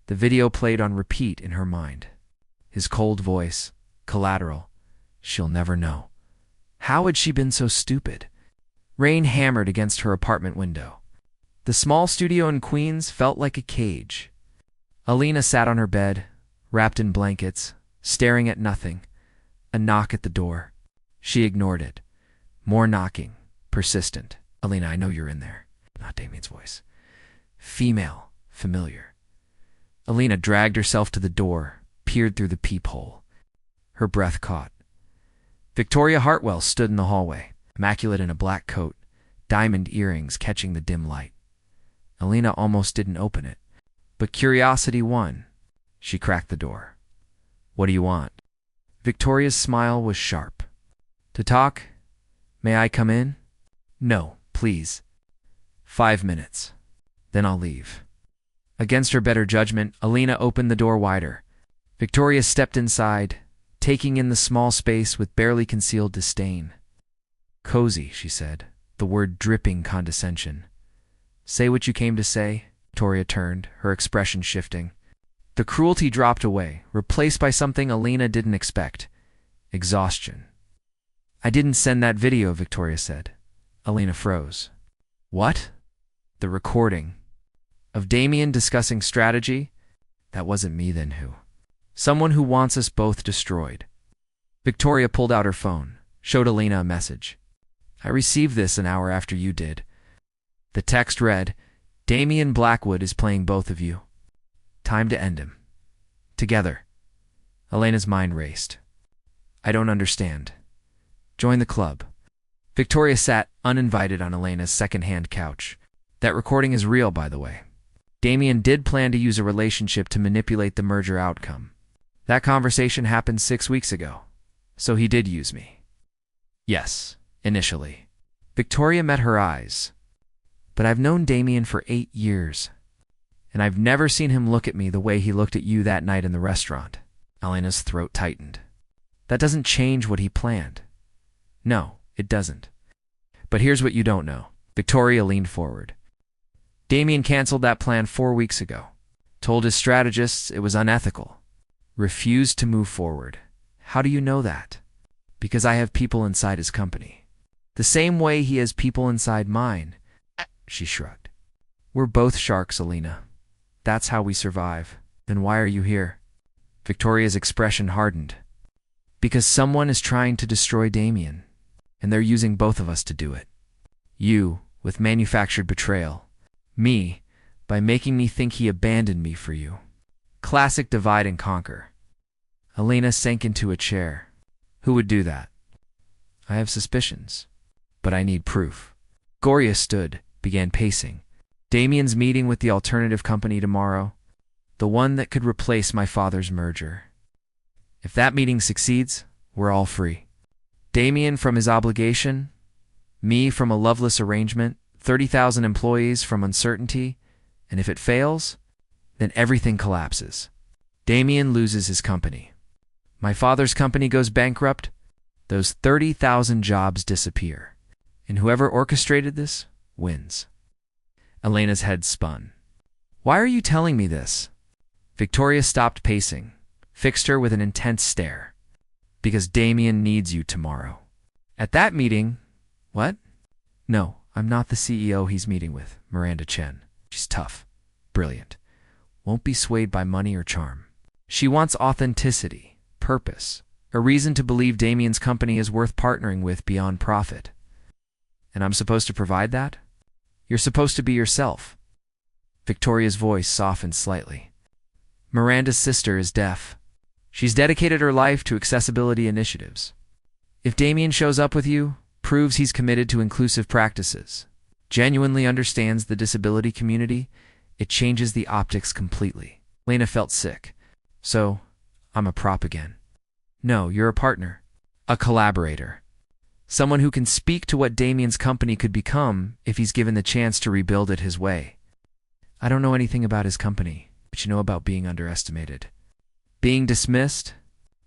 The video played on repeat in her mind. His cold voice. Collateral. She'll never know. How had she been so stupid? Rain hammered against her apartment window. The small studio in Queens felt like a cage. Elena sat on her bed, wrapped in blankets, staring at nothing. A knock at the door. She ignored it. More knocking. Persistent. Elena, I know you're in there. Not Damian's voice. Female. Familiar. Elena dragged herself to the door, peered through the peephole. Her breath caught. Victoria Hartwell stood in the hallway, immaculate in a black coat, diamond earrings catching the dim light. Elena almost didn't open it, but curiosity won. She cracked the door. What do you want? Victoria's smile was sharp. To talk? May I come in? No, please. 5 minutes. Then I'll leave. Against her better judgment, Elena opened the door wider. Victoria stepped inside, taking in the small space with barely concealed disdain. Cozy, she said, the word dripping condescension. Say what you came to say. Victoria turned, her expression shifting. The cruelty dropped away, replaced by something Elena didn't expect. Exhaustion. I didn't send that video, Victoria said. Elena froze. What? The recording. Of Damian discussing strategy? That wasn't me then, who? Someone who wants us both destroyed. Victoria pulled out her phone, showed Elena a message. I received this an hour after you did. The text read, Damian Blackwood is playing both of you. Time to end him. Together. Elena's mind raced. I don't understand. Join the club. Victoria sat uninvited on Elena's second-hand couch. That recording is real, by the way. Damian did plan to use a relationship to manipulate the merger outcome. That conversation happened 6 weeks ago. So he did use me. Yes, initially. Victoria met her eyes. But I've known Damian for 8 years. And I've never seen him look at me the way he looked at you that night in the restaurant. Elena's throat tightened. That doesn't change what he planned. No, it doesn't. But here's what you don't know. Victoria leaned forward. Damian canceled that plan 4 weeks ago. Told his strategists it was unethical. Refused to move forward. How do you know that? Because I have people inside his company. The same way he has people inside mine. She shrugged. We're both sharks, Elena. That's how we survive. Then why are you here? Victoria's expression hardened. Because someone is trying to destroy Damian, and they're using both of us to do it. You, with manufactured betrayal. Me, by making me think he abandoned me for you. Classic divide and conquer. Elena sank into a chair. Who would do that? I have suspicions, but I need proof. Gloria stood, began pacing. Damian's meeting with the alternative company tomorrow. The one that could replace my father's merger. If that meeting succeeds, we're all free. Damian from his obligation, me from a loveless arrangement, 30,000 employees from uncertainty, and if it fails, then everything collapses. Damian loses his company. My father's company goes bankrupt, those 30,000 jobs disappear, and whoever orchestrated this wins. Elena's head spun. Why are you telling me this? Victoria stopped pacing, fixed her with an intense stare. Because Damian needs you tomorrow. At that meeting, what? No, I'm not the CEO he's meeting with, Miranda Chen. She's tough, brilliant, won't be swayed by money or charm. She wants authenticity, purpose, A reason to believe Damian's company is worth partnering with beyond profit. And I'm supposed to provide that? You're supposed to be yourself. Victoria's voice softened slightly. Miranda's sister is deaf. She's dedicated her life to accessibility initiatives. If Damian shows up with you, proves he's committed to inclusive practices, genuinely understands the disability community, it changes the optics completely. Elena felt sick. So, I'm a prop again. No, you're a partner. A collaborator. Someone who can speak to what Damian's company could become if he's given the chance to rebuild it his way. I don't know anything about his company, but you know about being underestimated. Being dismissed?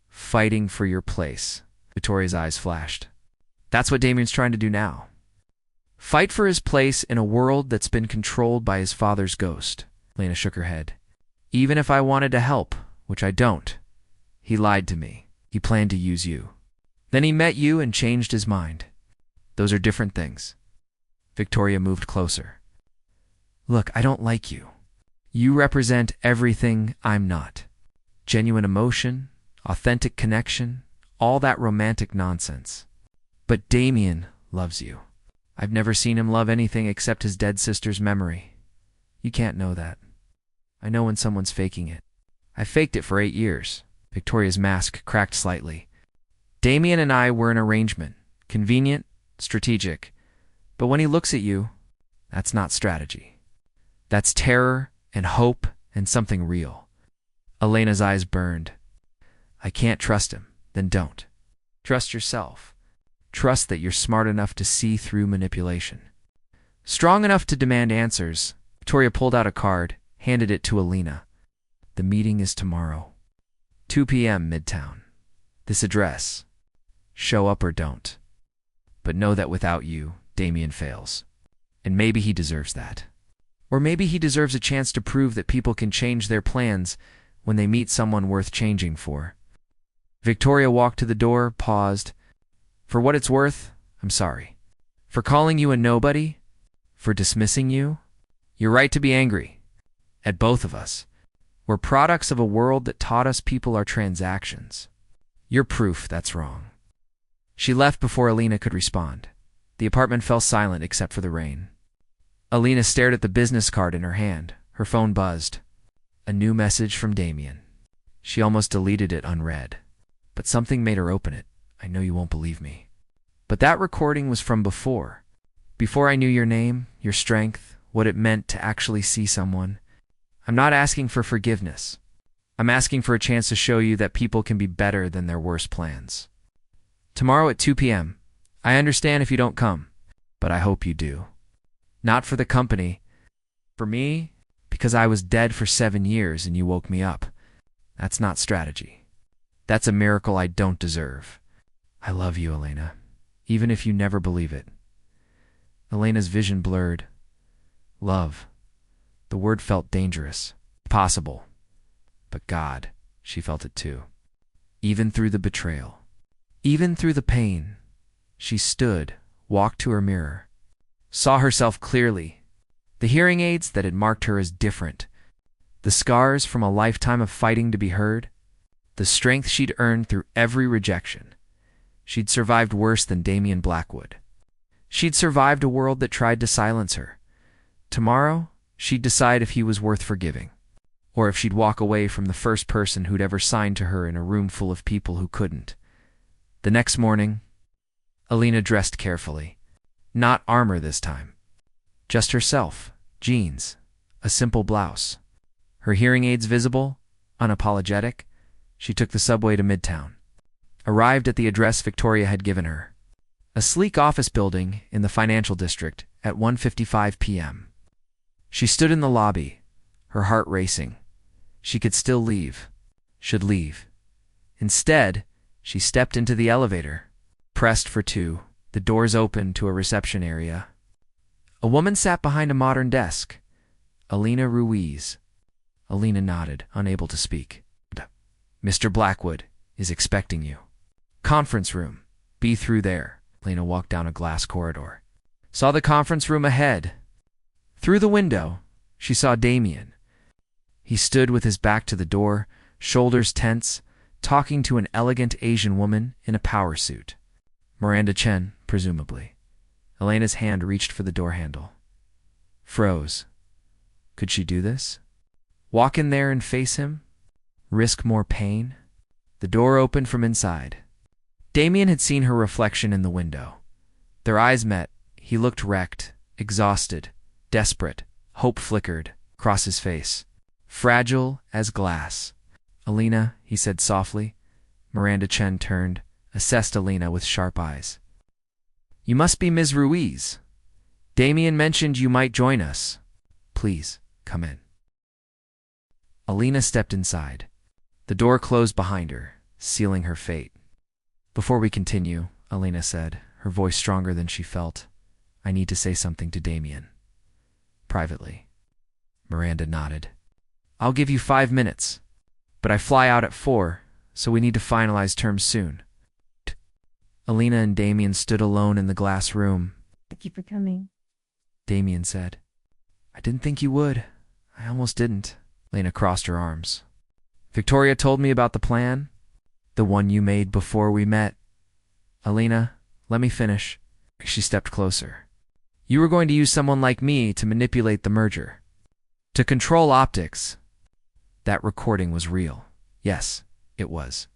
Fighting for your place. Victoria's eyes flashed. That's what Damian's trying to do now. Fight for his place in a world that's been controlled by his father's ghost. Elena shook her head. Even if I wanted to help, which I don't, he lied to me. He planned to use you. Then he met you and changed his mind. Those are different things. Victoria moved closer. Look, I don't like you. You represent everything I'm not. Genuine emotion, authentic connection, all that romantic nonsense. But Damian loves you. I've never seen him love anything except his dead sister's memory. You can't know that. I know when someone's faking it. I faked it for 8 years. Victoria's mask cracked slightly. Damian and I were an arrangement. Convenient, strategic. But when he looks at you, that's not strategy. That's terror and hope and something real. Elena's eyes burned. I can't trust him. Then don't. Trust yourself. Trust that you're smart enough to see through manipulation. Strong enough to demand answers. Victoria pulled out a card, handed it to Elena. The meeting is tomorrow. 2 p.m. Midtown. This address. Show up or don't. But know that without you, Damian fails. And maybe he deserves that. Or maybe he deserves a chance to prove that people can change their plans when they meet someone worth changing for. Victoria walked to the door, paused. For what it's worth, I'm sorry. For calling you a nobody? For dismissing you? You're right to be angry. At both of us. We're products of a world that taught us people are transactions. You're proof that's wrong. She left before Elena could respond. The apartment fell silent except for the rain. Elena stared at the business card in her hand. Her phone buzzed. A new message from Damian. She almost deleted it unread. But something made her open it. I know you won't believe me. But that recording was from before. Before I knew your name, your strength, what it meant to actually see someone. I'm not asking for forgiveness. I'm asking for a chance to show you that people can be better than their worst plans. Tomorrow at 2 p.m. I understand if you don't come, but I hope you do. Not for the company. For me, because I was dead for 7 years and you woke me up. That's not strategy. That's a miracle I don't deserve. I love you, Elena, even if you never believe it. Elena's vision blurred. Love. The word felt dangerous. Possible. But God, she felt it too. Even through the betrayal. Even through the pain. She stood, walked to her mirror. Saw herself clearly. The hearing aids that had marked her as different. The scars from a lifetime of fighting to be heard. The strength she'd earned through every rejection. She'd survived worse than Damian Blackwood. She'd survived a world that tried to silence her. Tomorrow, she'd decide if he was worth forgiving, or if she'd walk away from the first person who'd ever signed to her in a room full of people who couldn't. The next morning, Elena dressed carefully. Not armor this time. Just herself, jeans, a simple blouse. Her hearing aids visible, unapologetic, she took the subway to Midtown. Arrived at the address Victoria had given her. A sleek office building in the financial district at 1:55 p.m. She stood in the lobby, her heart racing. She could still leave. Should leave. Instead, she stepped into the elevator. Pressed for 2, the doors opened to a reception area. A woman sat behind a modern desk. Elena Ruiz. Elena nodded, unable to speak. Mr. Blackwood is expecting you. Conference room. Be through there. Elena walked down a glass corridor. Saw the conference room ahead. Through the window, she saw Damian. He stood with his back to the door, shoulders tense, talking to an elegant Asian woman in a power suit. Miranda Chen, presumably. Elena's hand reached for the door handle. Froze. Could she do this? Walk in there and face him? Risk more pain? The door opened from inside. Damian had seen her reflection in the window. Their eyes met. He looked wrecked, exhausted, desperate. Hope flickered across his face. Fragile as glass. Elena, he said softly. Miranda Chen turned, assessed Elena with sharp eyes. You must be Ms. Ruiz. Damian mentioned you might join us. Please, come in. Elena stepped inside. The door closed behind her, sealing her fate. Before we continue, Elena said, her voice stronger than she felt, I need to say something to Damian. Privately. Miranda nodded. I'll give you 5 minutes, but I fly out at 4, so we need to finalize terms soon. Elena and Damian stood alone in the glass room. Thank you for coming. Damian said. I didn't think you would. I almost didn't. Elena crossed her arms. Victoria told me about the plan, the one you made before we met. Elena, let me finish. She stepped closer. You were going to use someone like me to manipulate the merger, to control optics. That recording was real. Yes, it was.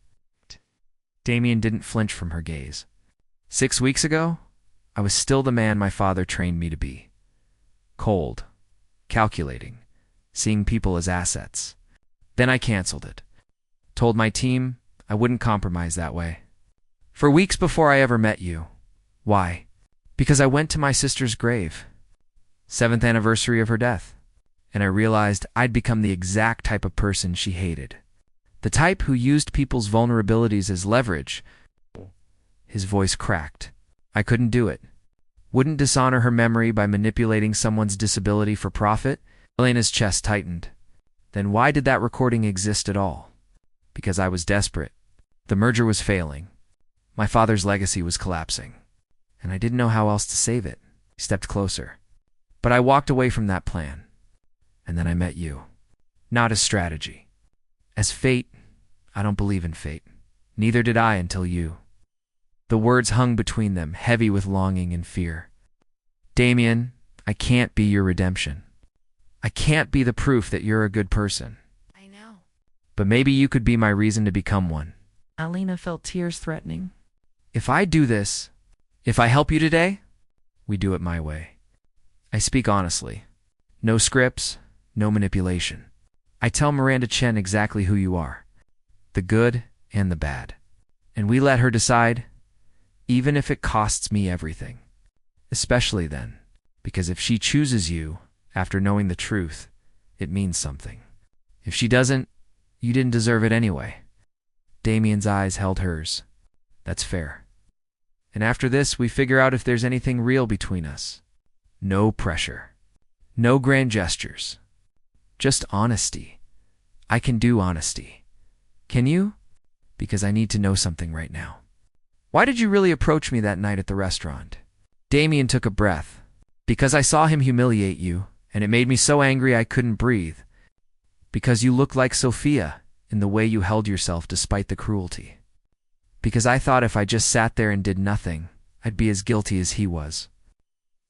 Damian didn't flinch from her gaze. 6 weeks ago, I was still the man my father trained me to be. Cold, calculating, seeing people as assets. Then I canceled it. Told my team I wouldn't compromise that way. For weeks before I ever met you. Why? Because I went to my sister's grave. 7th anniversary of her death. And I realized I'd become the exact type of person she hated. The type who used people's vulnerabilities as leverage. His voice cracked. I couldn't do it. Wouldn't dishonor her memory by manipulating someone's disability for profit? Elena's chest tightened. Then why did that recording exist at all? Because I was desperate. The merger was failing. My father's legacy was collapsing. And I didn't know how else to save it. He stepped closer. But I walked away from that plan. And then I met you. Not as strategy. As fate, I don't believe in fate. Neither did I until you. The words hung between them, heavy with longing and fear. Damian, I can't be your redemption. I can't be the proof that you're a good person. I know. But maybe you could be my reason to become one. Elena felt tears threatening. If I do this, if I help you today, we do it my way. I speak honestly. No scripts, no manipulation. I tell Miranda Chen exactly who you are, the good and the bad. And we let her decide, even if it costs me everything. Especially then, because if she chooses you after knowing the truth, it means something. If she doesn't, you didn't deserve it anyway. Damian's eyes held hers. That's fair. And after this, we figure out if there's anything real between us. No pressure. No grand gestures. Just honesty. I can do honesty. Can you? Because I need to know something right now. Why did you really approach me that night at the restaurant? Damian took a breath. Because I saw him humiliate you, and it made me so angry I couldn't breathe. Because you looked like Sophia in the way you held yourself despite the cruelty. Because I thought if I just sat there and did nothing, I'd be as guilty as he was.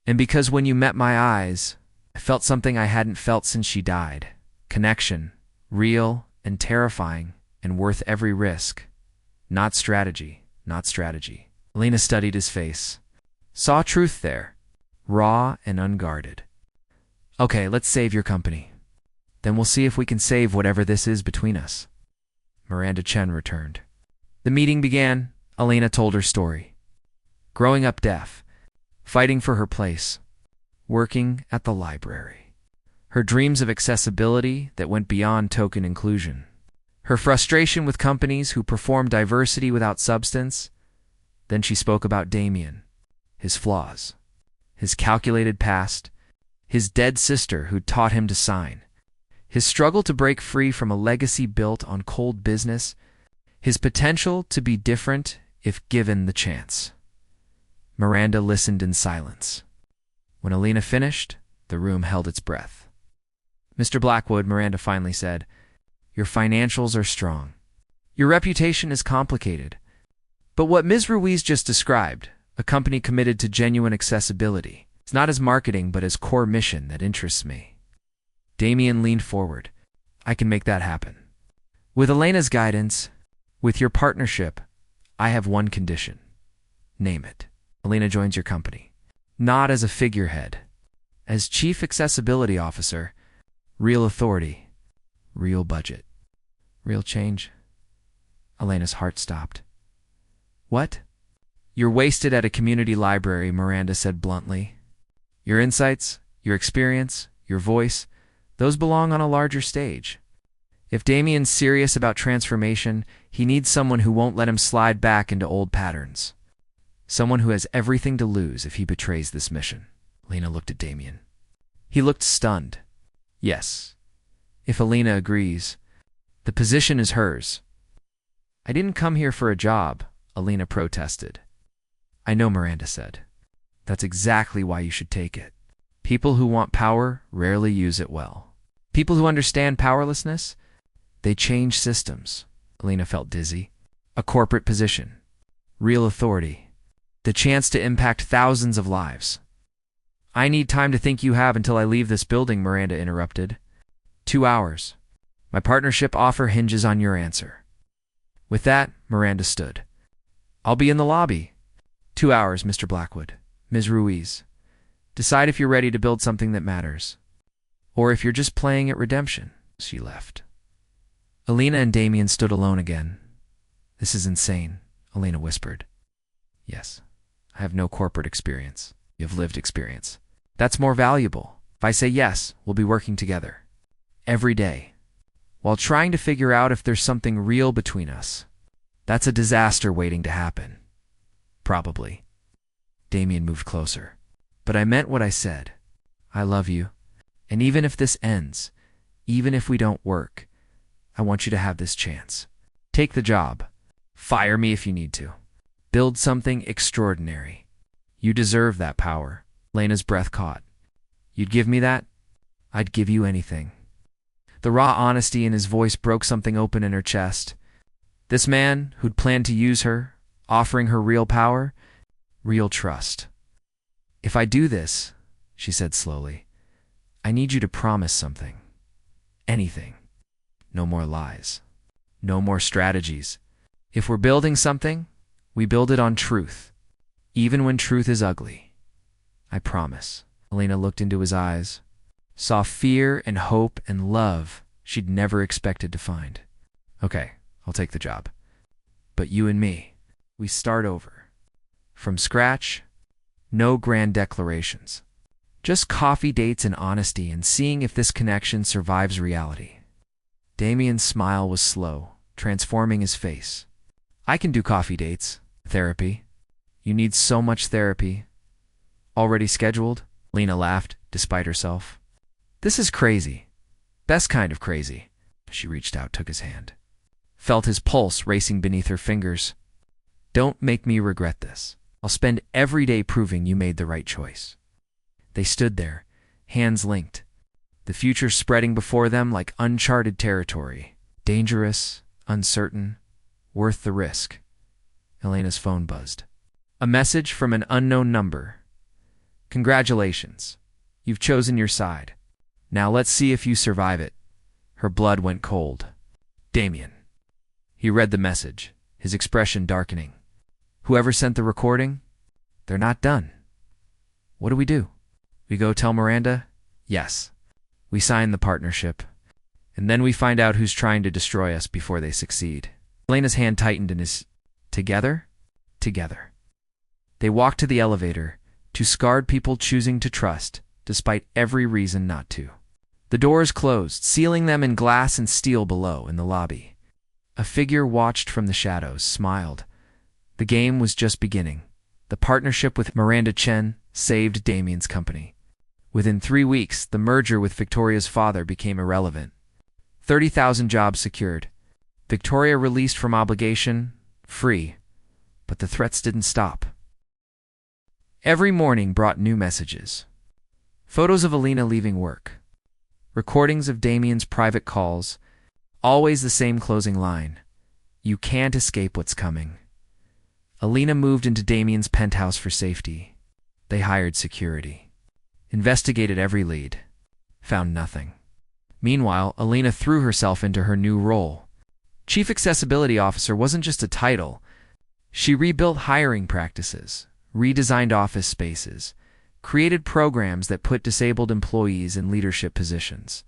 And because when you met my eyes, I felt something I hadn't felt since she died. Connection, real and terrifying and worth every risk. Not strategy, not strategy. Elena studied his face. Saw truth there, raw and unguarded. Okay, let's save your company. Then we'll see if we can save whatever this is between us. Miranda Chen returned. The meeting began. Elena told her story. Growing up deaf, fighting for her place, working at the library. Her dreams of accessibility that went beyond token inclusion. Her frustration with companies who perform diversity without substance. Then she spoke about Damian, his flaws, his calculated past, his dead sister who taught him to sign, his struggle to break free from a legacy built on cold business, his potential to be different if given the chance. Miranda listened in silence. When Elena finished, the room held its breath. Mr. Blackwood, Miranda finally said, your financials are strong. Your reputation is complicated. But what Ms. Ruiz just described, a company committed to genuine accessibility, it's not as marketing but as core mission that interests me. Damian leaned forward. I can make that happen. With Elena's guidance, with your partnership, I have one condition. Name it. Elena joins your company. Not as a figurehead. As Chief Accessibility Officer, real authority, real budget, real change. Elena's heart stopped. What? You're wasted at a community library, Miranda said bluntly. Your insights, your experience, your voice, those belong on a larger stage. If Damian's serious about transformation, he needs someone who won't let him slide back into old patterns. Someone who has everything to lose if he betrays this mission. Elena looked at Damian. He looked stunned. Yes. If Elena agrees, the position is hers. I didn't come here for a job, Elena protested. I know, Miranda said. That's exactly why you should take it. People who want power rarely use it well. People who understand powerlessness, they change systems. Elena felt dizzy. A corporate position. Real authority. The chance to impact thousands of lives. I need time to think. You have until I leave this building, Miranda interrupted. 2 hours. My partnership offer hinges on your answer. With that, Miranda stood. I'll be in the lobby. 2 hours, Mr. Blackwood. Ms. Ruiz. Decide if you're ready to build something that matters. Or if you're just playing at redemption. She left. Elena and Damian stood alone again. This is insane, Elena whispered. Yes, I have no corporate experience. You have lived experience. That's more valuable. If I say yes, we'll be working together. Every day. While trying to figure out if there's something real between us. That's a disaster waiting to happen. Probably. Damian moved closer. But I meant what I said. I love you. And even if this ends, even if we don't work, I want you to have this chance. Take the job. Fire me if you need to. Build something extraordinary. You deserve that power. Elena's breath caught. You'd give me that? I'd give you anything. The raw honesty in his voice broke something open in her chest. This man, who'd planned to use her, offering her real power, real trust. If I do this, she said slowly, I need you to promise something. Anything. No more lies. No more strategies. If we're building something, we build it on truth, even when truth is ugly. I promise. Elena looked into his eyes, saw fear and hope and love she'd never expected to find. Okay, I'll take the job. But you and me, we start over. From scratch, no grand declarations. Just coffee dates and honesty and seeing if this connection survives reality. Damian's smile was slow, transforming his face. I can do coffee dates. Therapy. You need so much therapy. Already scheduled? Lena laughed, despite herself. This is crazy. Best kind of crazy. She reached out, took his hand. Felt his pulse racing beneath her fingers. Don't make me regret this. I'll spend every day proving you made the right choice. They stood there, hands linked, the future spreading before them like uncharted territory. Dangerous, uncertain, worth the risk. Elena's phone buzzed. A message from an unknown number. Congratulations. You've chosen your side. Now let's see if you survive it. Her blood went cold. Damian. He read the message, his expression darkening. Whoever sent the recording, they're not done. What do? We go tell Miranda? Yes. We sign the partnership. And then we find out who's trying to destroy us before they succeed. Elena's hand tightened in his... Together? Together. They walked to the elevator, two scarred people choosing to trust, despite every reason not to. The doors closed, sealing them in glass and steel below in the lobby. A figure watched from the shadows, smiled. The game was just beginning. The partnership with Miranda Chen saved Damian's company. Within 3 weeks, the merger with Victoria's father became irrelevant. 30,000 jobs secured. Victoria released from obligation, free. But the threats didn't stop. Every morning brought new messages. Photos of Elena leaving work. Recordings of Damian's private calls. Always the same closing line. You can't escape what's coming. Elena moved into Damian's penthouse for safety. They hired security. Investigated every lead. Found nothing. Meanwhile, Elena threw herself into her new role. Chief Accessibility Officer wasn't just a title. She rebuilt hiring practices, redesigned office spaces, created programs that put disabled employees in leadership positions.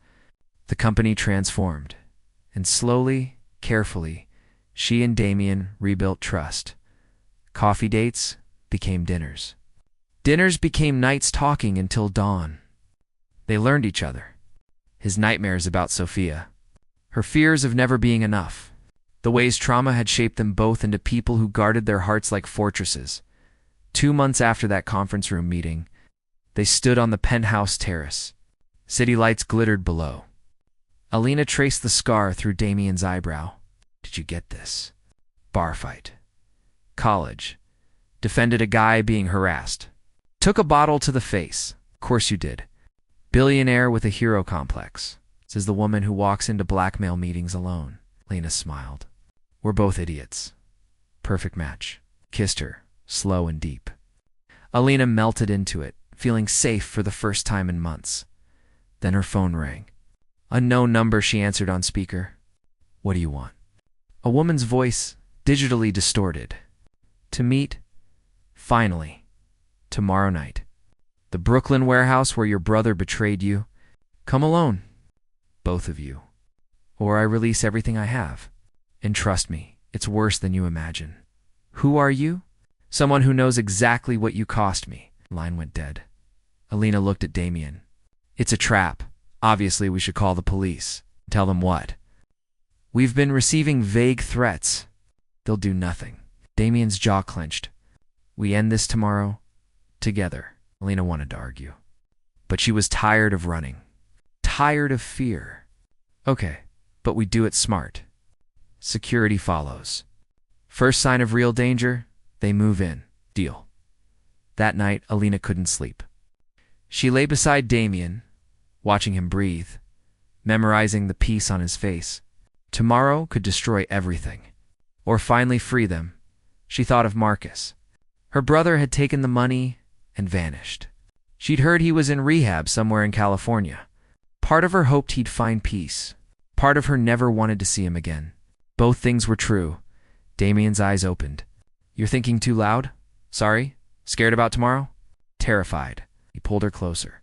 The company transformed, and slowly, carefully, she and Damian rebuilt trust. Coffee dates became dinners. Dinners became nights talking until dawn. They learned each other. His nightmares about Sophia. Her fears of never being enough. The ways trauma had shaped them both into people who guarded their hearts like fortresses. 2 months after that conference room meeting, they stood on the penthouse terrace. City lights glittered below. Elena traced the scar through Damian's eyebrow. Did you get this? Bar fight. College. Defended a guy being harassed. Took a bottle to the face. Of course you did. Billionaire with a hero complex, says the woman who walks into blackmail meetings alone. Lena smiled. We're both idiots. Perfect match. Kissed her, slow and deep. Elena melted into it, feeling safe for the first time in months. Then her phone rang. Unknown number, she answered on speaker. What do you want? A woman's voice, digitally distorted. To meet, finally, tomorrow night. The Brooklyn warehouse where your brother betrayed you. Come alone, both of you. Or I release everything I have. And trust me, it's worse than you imagine. Who are you? Someone who knows exactly what you cost me. Line went dead. Elena looked at Damian. It's a trap. Obviously, we should call the police. Tell them what? We've been receiving vague threats. They'll do nothing. Damian's jaw clenched. We end this tomorrow, together. Elena wanted to argue. But she was tired of running. Tired of fear. Okay, but we do it smart. Security follows. First sign of real danger, they move in. Deal. That night, Elena couldn't sleep. She lay beside Damian, watching him breathe, memorizing the peace on his face. Tomorrow could destroy everything. Or finally free them. She thought of Marcus. Her brother had taken the money and vanished. She'd heard he was in rehab somewhere in California. Part of her hoped he'd find peace. Part of her never wanted to see him again. Both things were true. Damian's eyes opened. You're thinking too loud? Sorry? Scared about tomorrow? Terrified. He pulled her closer.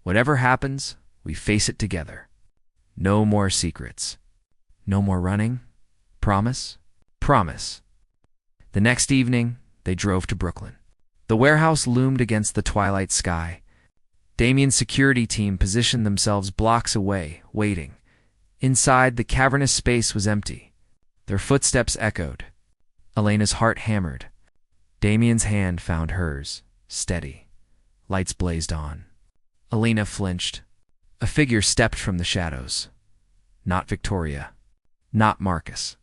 Whatever happens, we face it together. No more secrets. No more running. Promise? Promise. The next evening, they drove to Brooklyn. The warehouse loomed against the twilight sky. Damian's security team positioned themselves blocks away, waiting. Inside, the cavernous space was empty. Their footsteps echoed. Elena's heart hammered. Damian's hand found hers, steady. Lights blazed on. Elena flinched. A figure stepped from the shadows. Not Victoria. Not Marcus.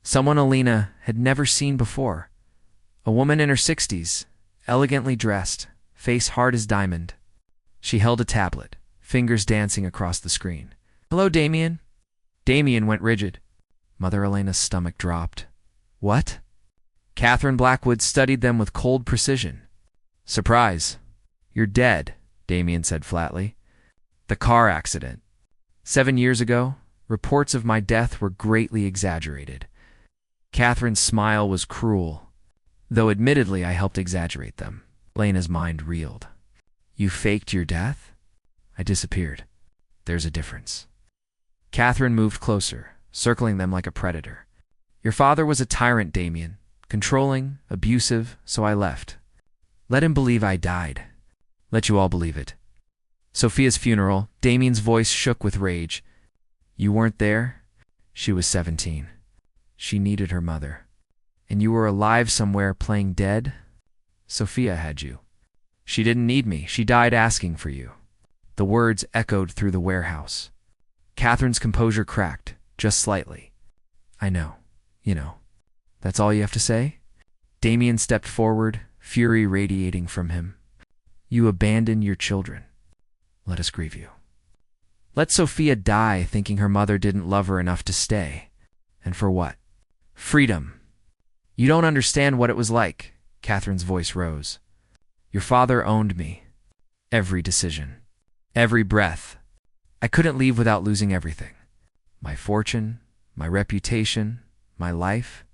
Someone Elena had never seen before. A woman in her 60s, elegantly dressed, face hard as diamond. She held a tablet, fingers dancing across the screen. Hello, Damian. Damian went rigid. Mother Elena's stomach dropped. What? Catherine Blackwood studied them with cold precision. Surprise. You're dead, Damian said flatly. The car accident. 7 years ago, reports of my death were greatly exaggerated. Catherine's smile was cruel, though admittedly I helped exaggerate them. Elena's mind reeled. You faked your death? I disappeared. There's a difference. Catherine moved closer, circling them like a predator. Your father was a tyrant, Damian. Controlling, abusive, so I left. Let him believe I died. Let you all believe it. Sophia's funeral, Damian's voice shook with rage. You weren't there? She was 17. She needed her mother. And you were alive somewhere playing dead? Sophia had you. She didn't need me. She died asking for you. The words echoed through the warehouse. Catherine's composure cracked, just slightly. I know. You know. That's all you have to say? Damian stepped forward, fury radiating from him. You abandoned your children. Let us grieve you. Let Sophia die thinking her mother didn't love her enough to stay. And for what? Freedom. You don't understand what it was like. Catherine's voice rose. Your father owned me. Every decision. Every breath. I couldn't leave without losing everything. My fortune, my reputation, my life.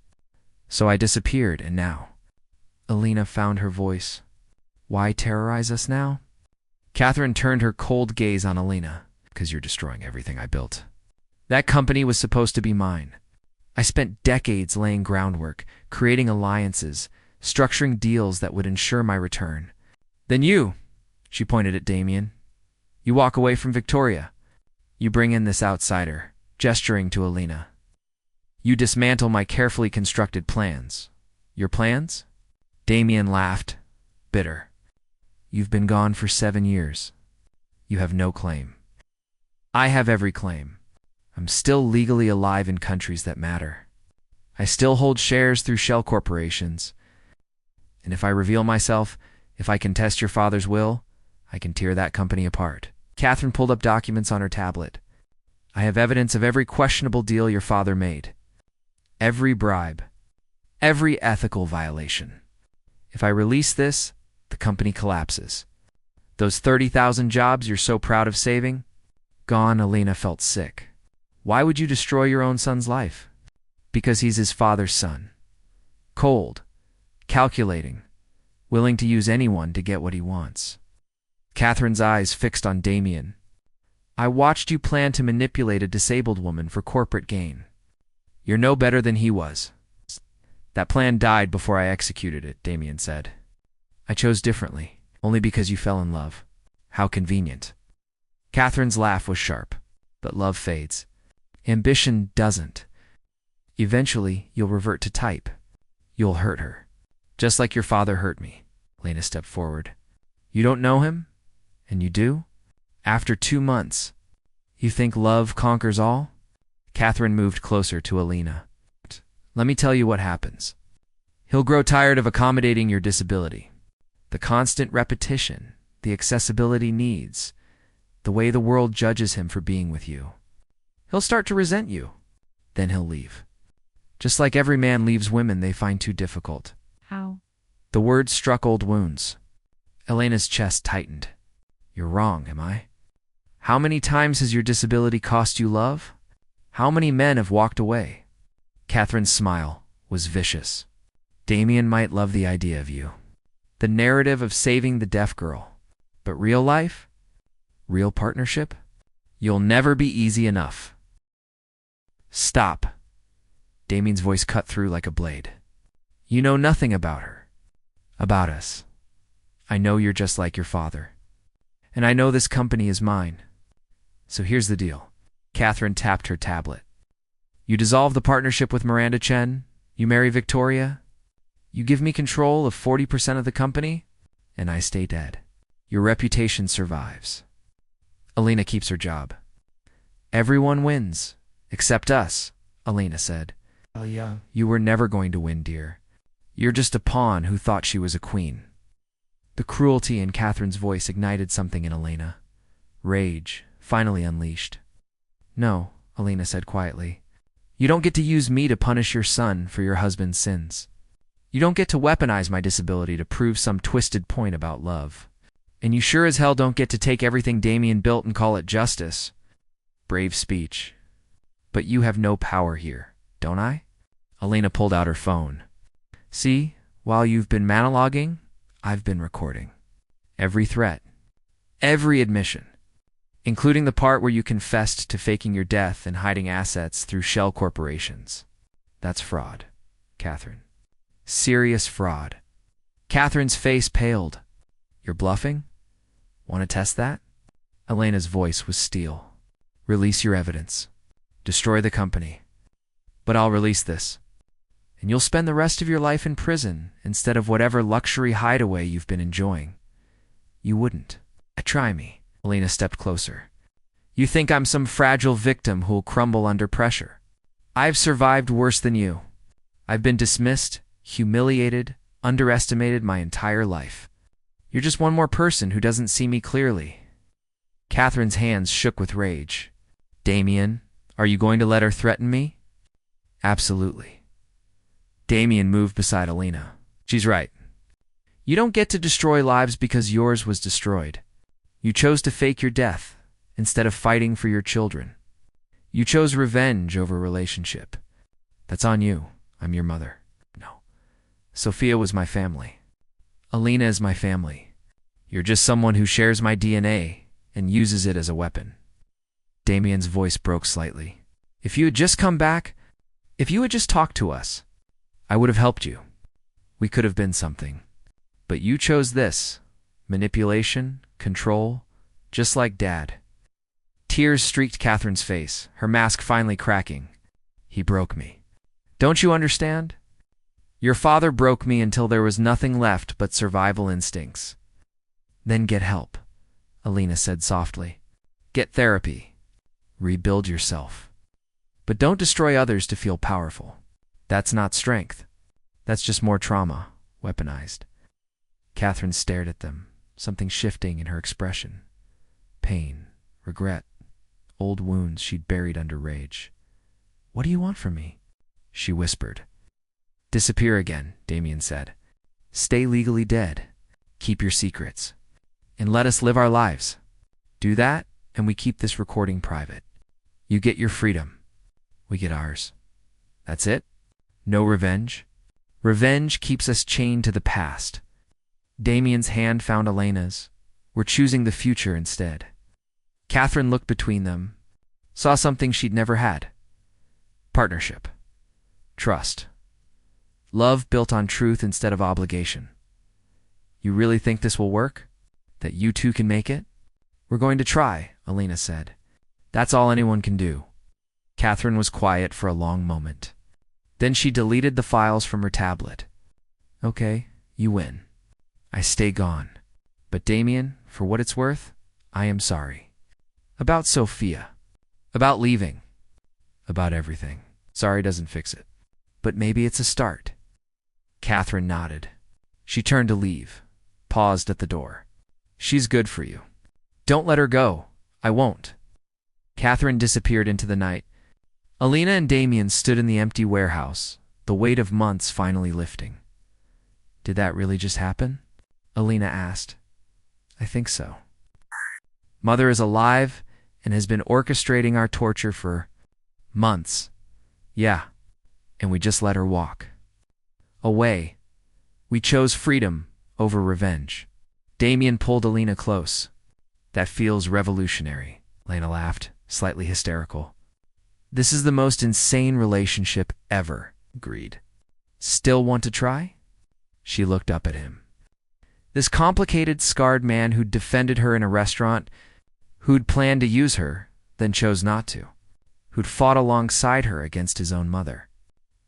So I disappeared, and now. Elena found her voice. Why terrorize us now? Catherine turned her cold gaze on Elena. Because you're destroying everything I built. That company was supposed to be mine. I spent decades laying groundwork, creating alliances, structuring deals that would ensure my return. Then you, she pointed at Damian, you walk away from Victoria. You bring in this outsider, gesturing to Elena. You dismantle my carefully constructed plans. Your plans? Damian laughed, bitter. You've been gone for 7 years. You have no claim. I have every claim. I'm still legally alive in countries that matter. I still hold shares through shell corporations. And if I reveal myself, if I contest your father's will, I can tear that company apart. Catherine pulled up documents on her tablet. I have evidence of every questionable deal your father made. Every bribe. Every ethical violation. If I release this, the company collapses. Those 30,000 jobs you're so proud of saving? Gone. Elena felt sick. Why would you destroy your own son's life? Because he's his father's son. Cold. Calculating. Willing to use anyone to get what he wants. Catherine's eyes fixed on Damian. I watched you plan to manipulate a disabled woman for corporate gain. You're no better than he was. That plan died before I executed it, Damian said. I chose differently, only because you fell in love. How convenient. Catherine's laugh was sharp, but love fades. Ambition doesn't. Eventually, you'll revert to type. You'll hurt her. Just like your father hurt me. Elena stepped forward. You don't know him? And you do? After 2 months. You think love conquers all? Catherine moved closer to Elena. Let me tell you what happens. He'll grow tired of accommodating your disability. The constant repetition, the accessibility needs, the way the world judges him for being with you. He'll start to resent you. Then he'll leave. Just like every man leaves women they find too difficult. How? The words struck old wounds. Elena's chest tightened. You're wrong, am I? How many times has your disability cost you love? How many men have walked away? Catherine's smile was vicious. Damian might love the idea of you. The narrative of saving the deaf girl. But real life? Real partnership? You'll never be easy enough. Stop. Damian's voice cut through like a blade. You know nothing about her. About us. I know you're just like your father. And I know this company is mine. So here's the deal. Catherine tapped her tablet. You dissolve the partnership with Miranda Chen. You marry Victoria. You give me control of 40% of the company. And I stay dead. Your reputation survives. Elena keeps her job. Everyone wins. Except us, Elena said. Oh, yeah. You were never going to win, dear. You're just a pawn who thought she was a queen. The cruelty in Catherine's voice ignited something in Elena. Rage, finally unleashed. No, Elena said quietly. You don't get to use me to punish your son for your husband's sins. You don't get to weaponize my disability to prove some twisted point about love. And you sure as hell don't get to take everything Damian built and call it justice. Brave speech. But you have no power here, don't I? Elena pulled out her phone. See, while you've been monologuing, I've been recording. Every threat. Every admission. Including the part where you confessed to faking your death and hiding assets through shell corporations. That's fraud, Catherine. Serious fraud. Catherine's face paled. You're bluffing? Want to test that? Elena's voice was steel. Release your evidence. Destroy the company. But I'll release this. And you'll spend the rest of your life in prison instead of whatever luxury hideaway you've been enjoying. You wouldn't. Try me. Elena stepped closer. You think I'm some fragile victim who'll crumble under pressure. I've survived worse than you. I've been dismissed, humiliated, underestimated my entire life. You're just one more person who doesn't see me clearly. Catherine's hands shook with rage. Damian, are you going to let her threaten me? Absolutely. Damian moved beside Elena. She's right. You don't get to destroy lives because yours was destroyed. You chose to fake your death instead of fighting for your children. You chose revenge over relationship. That's on you. I'm your mother. No. Sophia was my family. Elena is my family. You're just someone who shares my DNA and uses it as a weapon. Damian's voice broke slightly. If you had just come back, if you had just talked to us, I would have helped you. We could have been something. But you chose this. Manipulation, control, just like Dad. Tears streaked Catherine's face, her mask finally cracking. He broke me. Don't you understand? Your father broke me until there was nothing left but survival instincts. Then get help, Elena said softly. Get therapy. Rebuild yourself. But don't destroy others to feel powerful. That's not strength. That's just more trauma, weaponized. Catherine stared at them, something shifting in her expression. Pain, regret, old wounds she'd buried under rage. What do you want from me? She whispered. Disappear again, Damian said. Stay legally dead. Keep your secrets. And let us live our lives. Do that, and we keep this recording private. You get your freedom. We get ours. That's it? No revenge? Revenge keeps us chained to the past. Damian's hand found Elena's. We're choosing the future instead. Catherine looked between them, saw something she'd never had. Partnership. Trust. Love built on truth instead of obligation. You really think this will work? That you two can make it? We're going to try, Elena said. That's all anyone can do. Catherine was quiet for a long moment. Then she deleted the files from her tablet. Okay, you win. I stay gone. But Damian, for what it's worth, I am sorry. About Sophia. About leaving. About everything. Sorry doesn't fix it. But maybe it's a start. Catherine nodded. She turned to leave, paused at the door. She's good for you. Don't let her go. I won't. Catherine disappeared into the night. Elena and Damian stood in the empty warehouse, the weight of months finally lifting. Did that really just happen? Elena asked. I think so. Mother is alive and has been orchestrating our torture for months. Yeah, and we just let her walk. Away. We chose freedom over revenge. Damian pulled Elena close. That feels revolutionary, Elena laughed, slightly hysterical. This is the most insane relationship ever, agreed. Still want to try? She looked up at him. This complicated, scarred man who'd defended her in a restaurant, who'd planned to use her, then chose not to, who'd fought alongside her against his own mother,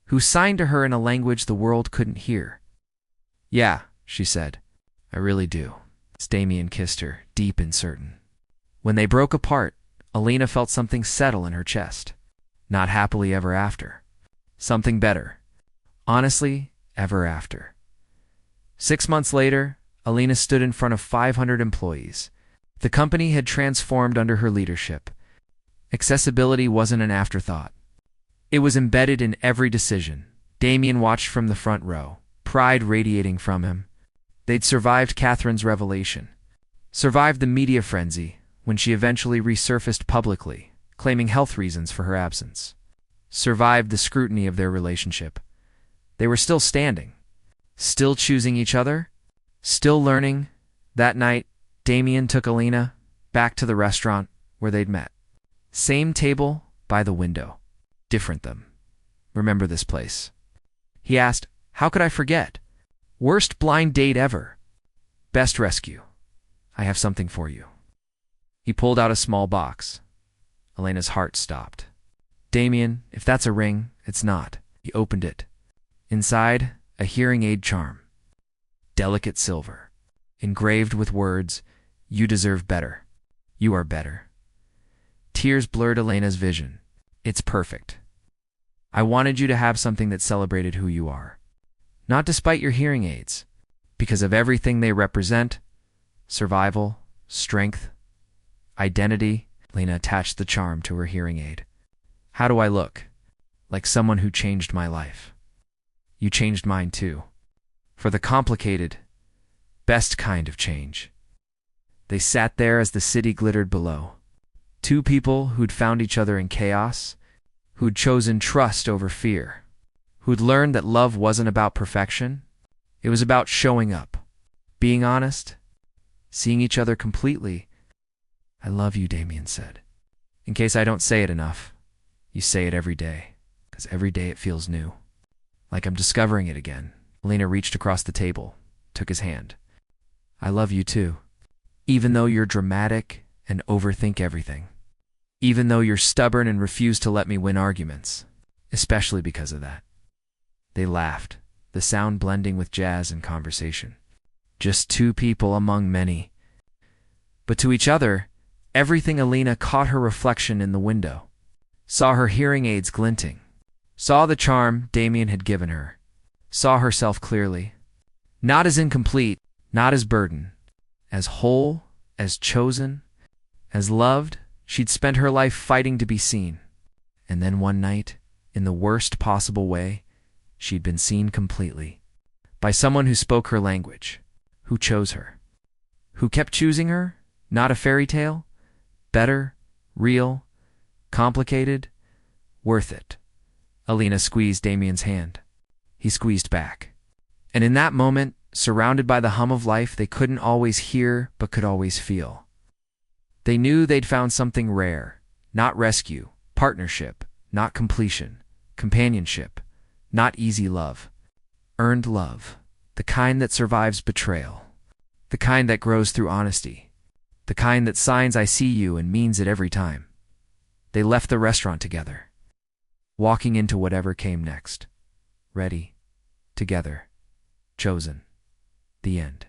who signed to her in a language the world couldn't hear. Yeah, she said, I really do. Damian kissed her, deep and certain. When they broke apart, Elena felt something settle in her chest. Not happily ever after. Something better. Honestly, ever after. 6 months later, Elena stood in front of 500 employees. The company had transformed under her leadership. Accessibility wasn't an afterthought. It was embedded in every decision. Damian watched from the front row, pride radiating from him. They'd survived Catherine's revelation, survived the media frenzy when she eventually resurfaced publicly, claiming health reasons for her absence, survived the scrutiny of their relationship. They were still standing, still choosing each other, still learning. That night, Damian took Elena back to the restaurant where they'd met. Same table by the window. Different them. Remember this place? He asked, how could I forget? Worst blind date ever. Best rescue. I have something for you. He pulled out a small box. Elena's heart stopped. Damian, if that's a ring, it's not. He opened it. Inside, a hearing aid charm. Delicate silver. Engraved with words, you deserve better. You are better. Tears blurred Elena's vision. It's perfect. I wanted you to have something that celebrated who you are. Not despite your hearing aids, because of everything they represent. Survival, strength, identity. Elena attached the charm to her hearing aid. How do I look? Like someone who changed my life. You changed mine too. For the complicated, best kind of change. They sat there as the city glittered below. Two people who'd found each other in chaos, who'd chosen trust over fear, who'd learned that love wasn't about perfection. It was about showing up, being honest, seeing each other completely. I love you, Damian said. In case I don't say it enough, you say it every day, because every day it feels new. Like I'm discovering it again. Elena reached across the table, took his hand. I love you too. Even though you're dramatic and overthink everything. Even though you're stubborn and refuse to let me win arguments. Especially because of that. They laughed, the sound blending with jazz and conversation. Just two people among many. But to each other, everything. Elena caught her reflection in the window, saw her hearing aids glinting, saw the charm Damian had given her, saw herself clearly. Not as incomplete, not as burdened, as whole, as chosen, as loved. She'd spent her life fighting to be seen. And then one night, in the worst possible way, she'd been seen completely. By someone who spoke her language, who chose her, who kept choosing her, not a fairy tale, better, real, complicated, worth it. Elena squeezed Damian's hand. He squeezed back. And in that moment, surrounded by the hum of life they couldn't always hear but could always feel. They knew they'd found something rare, not rescue, partnership, not completion, companionship, not easy love. Earned love, the kind that survives betrayal, the kind that grows through honesty, the kind that signs I see you and means it every time. They left the restaurant together, walking into whatever came next. Ready, together, chosen. The end.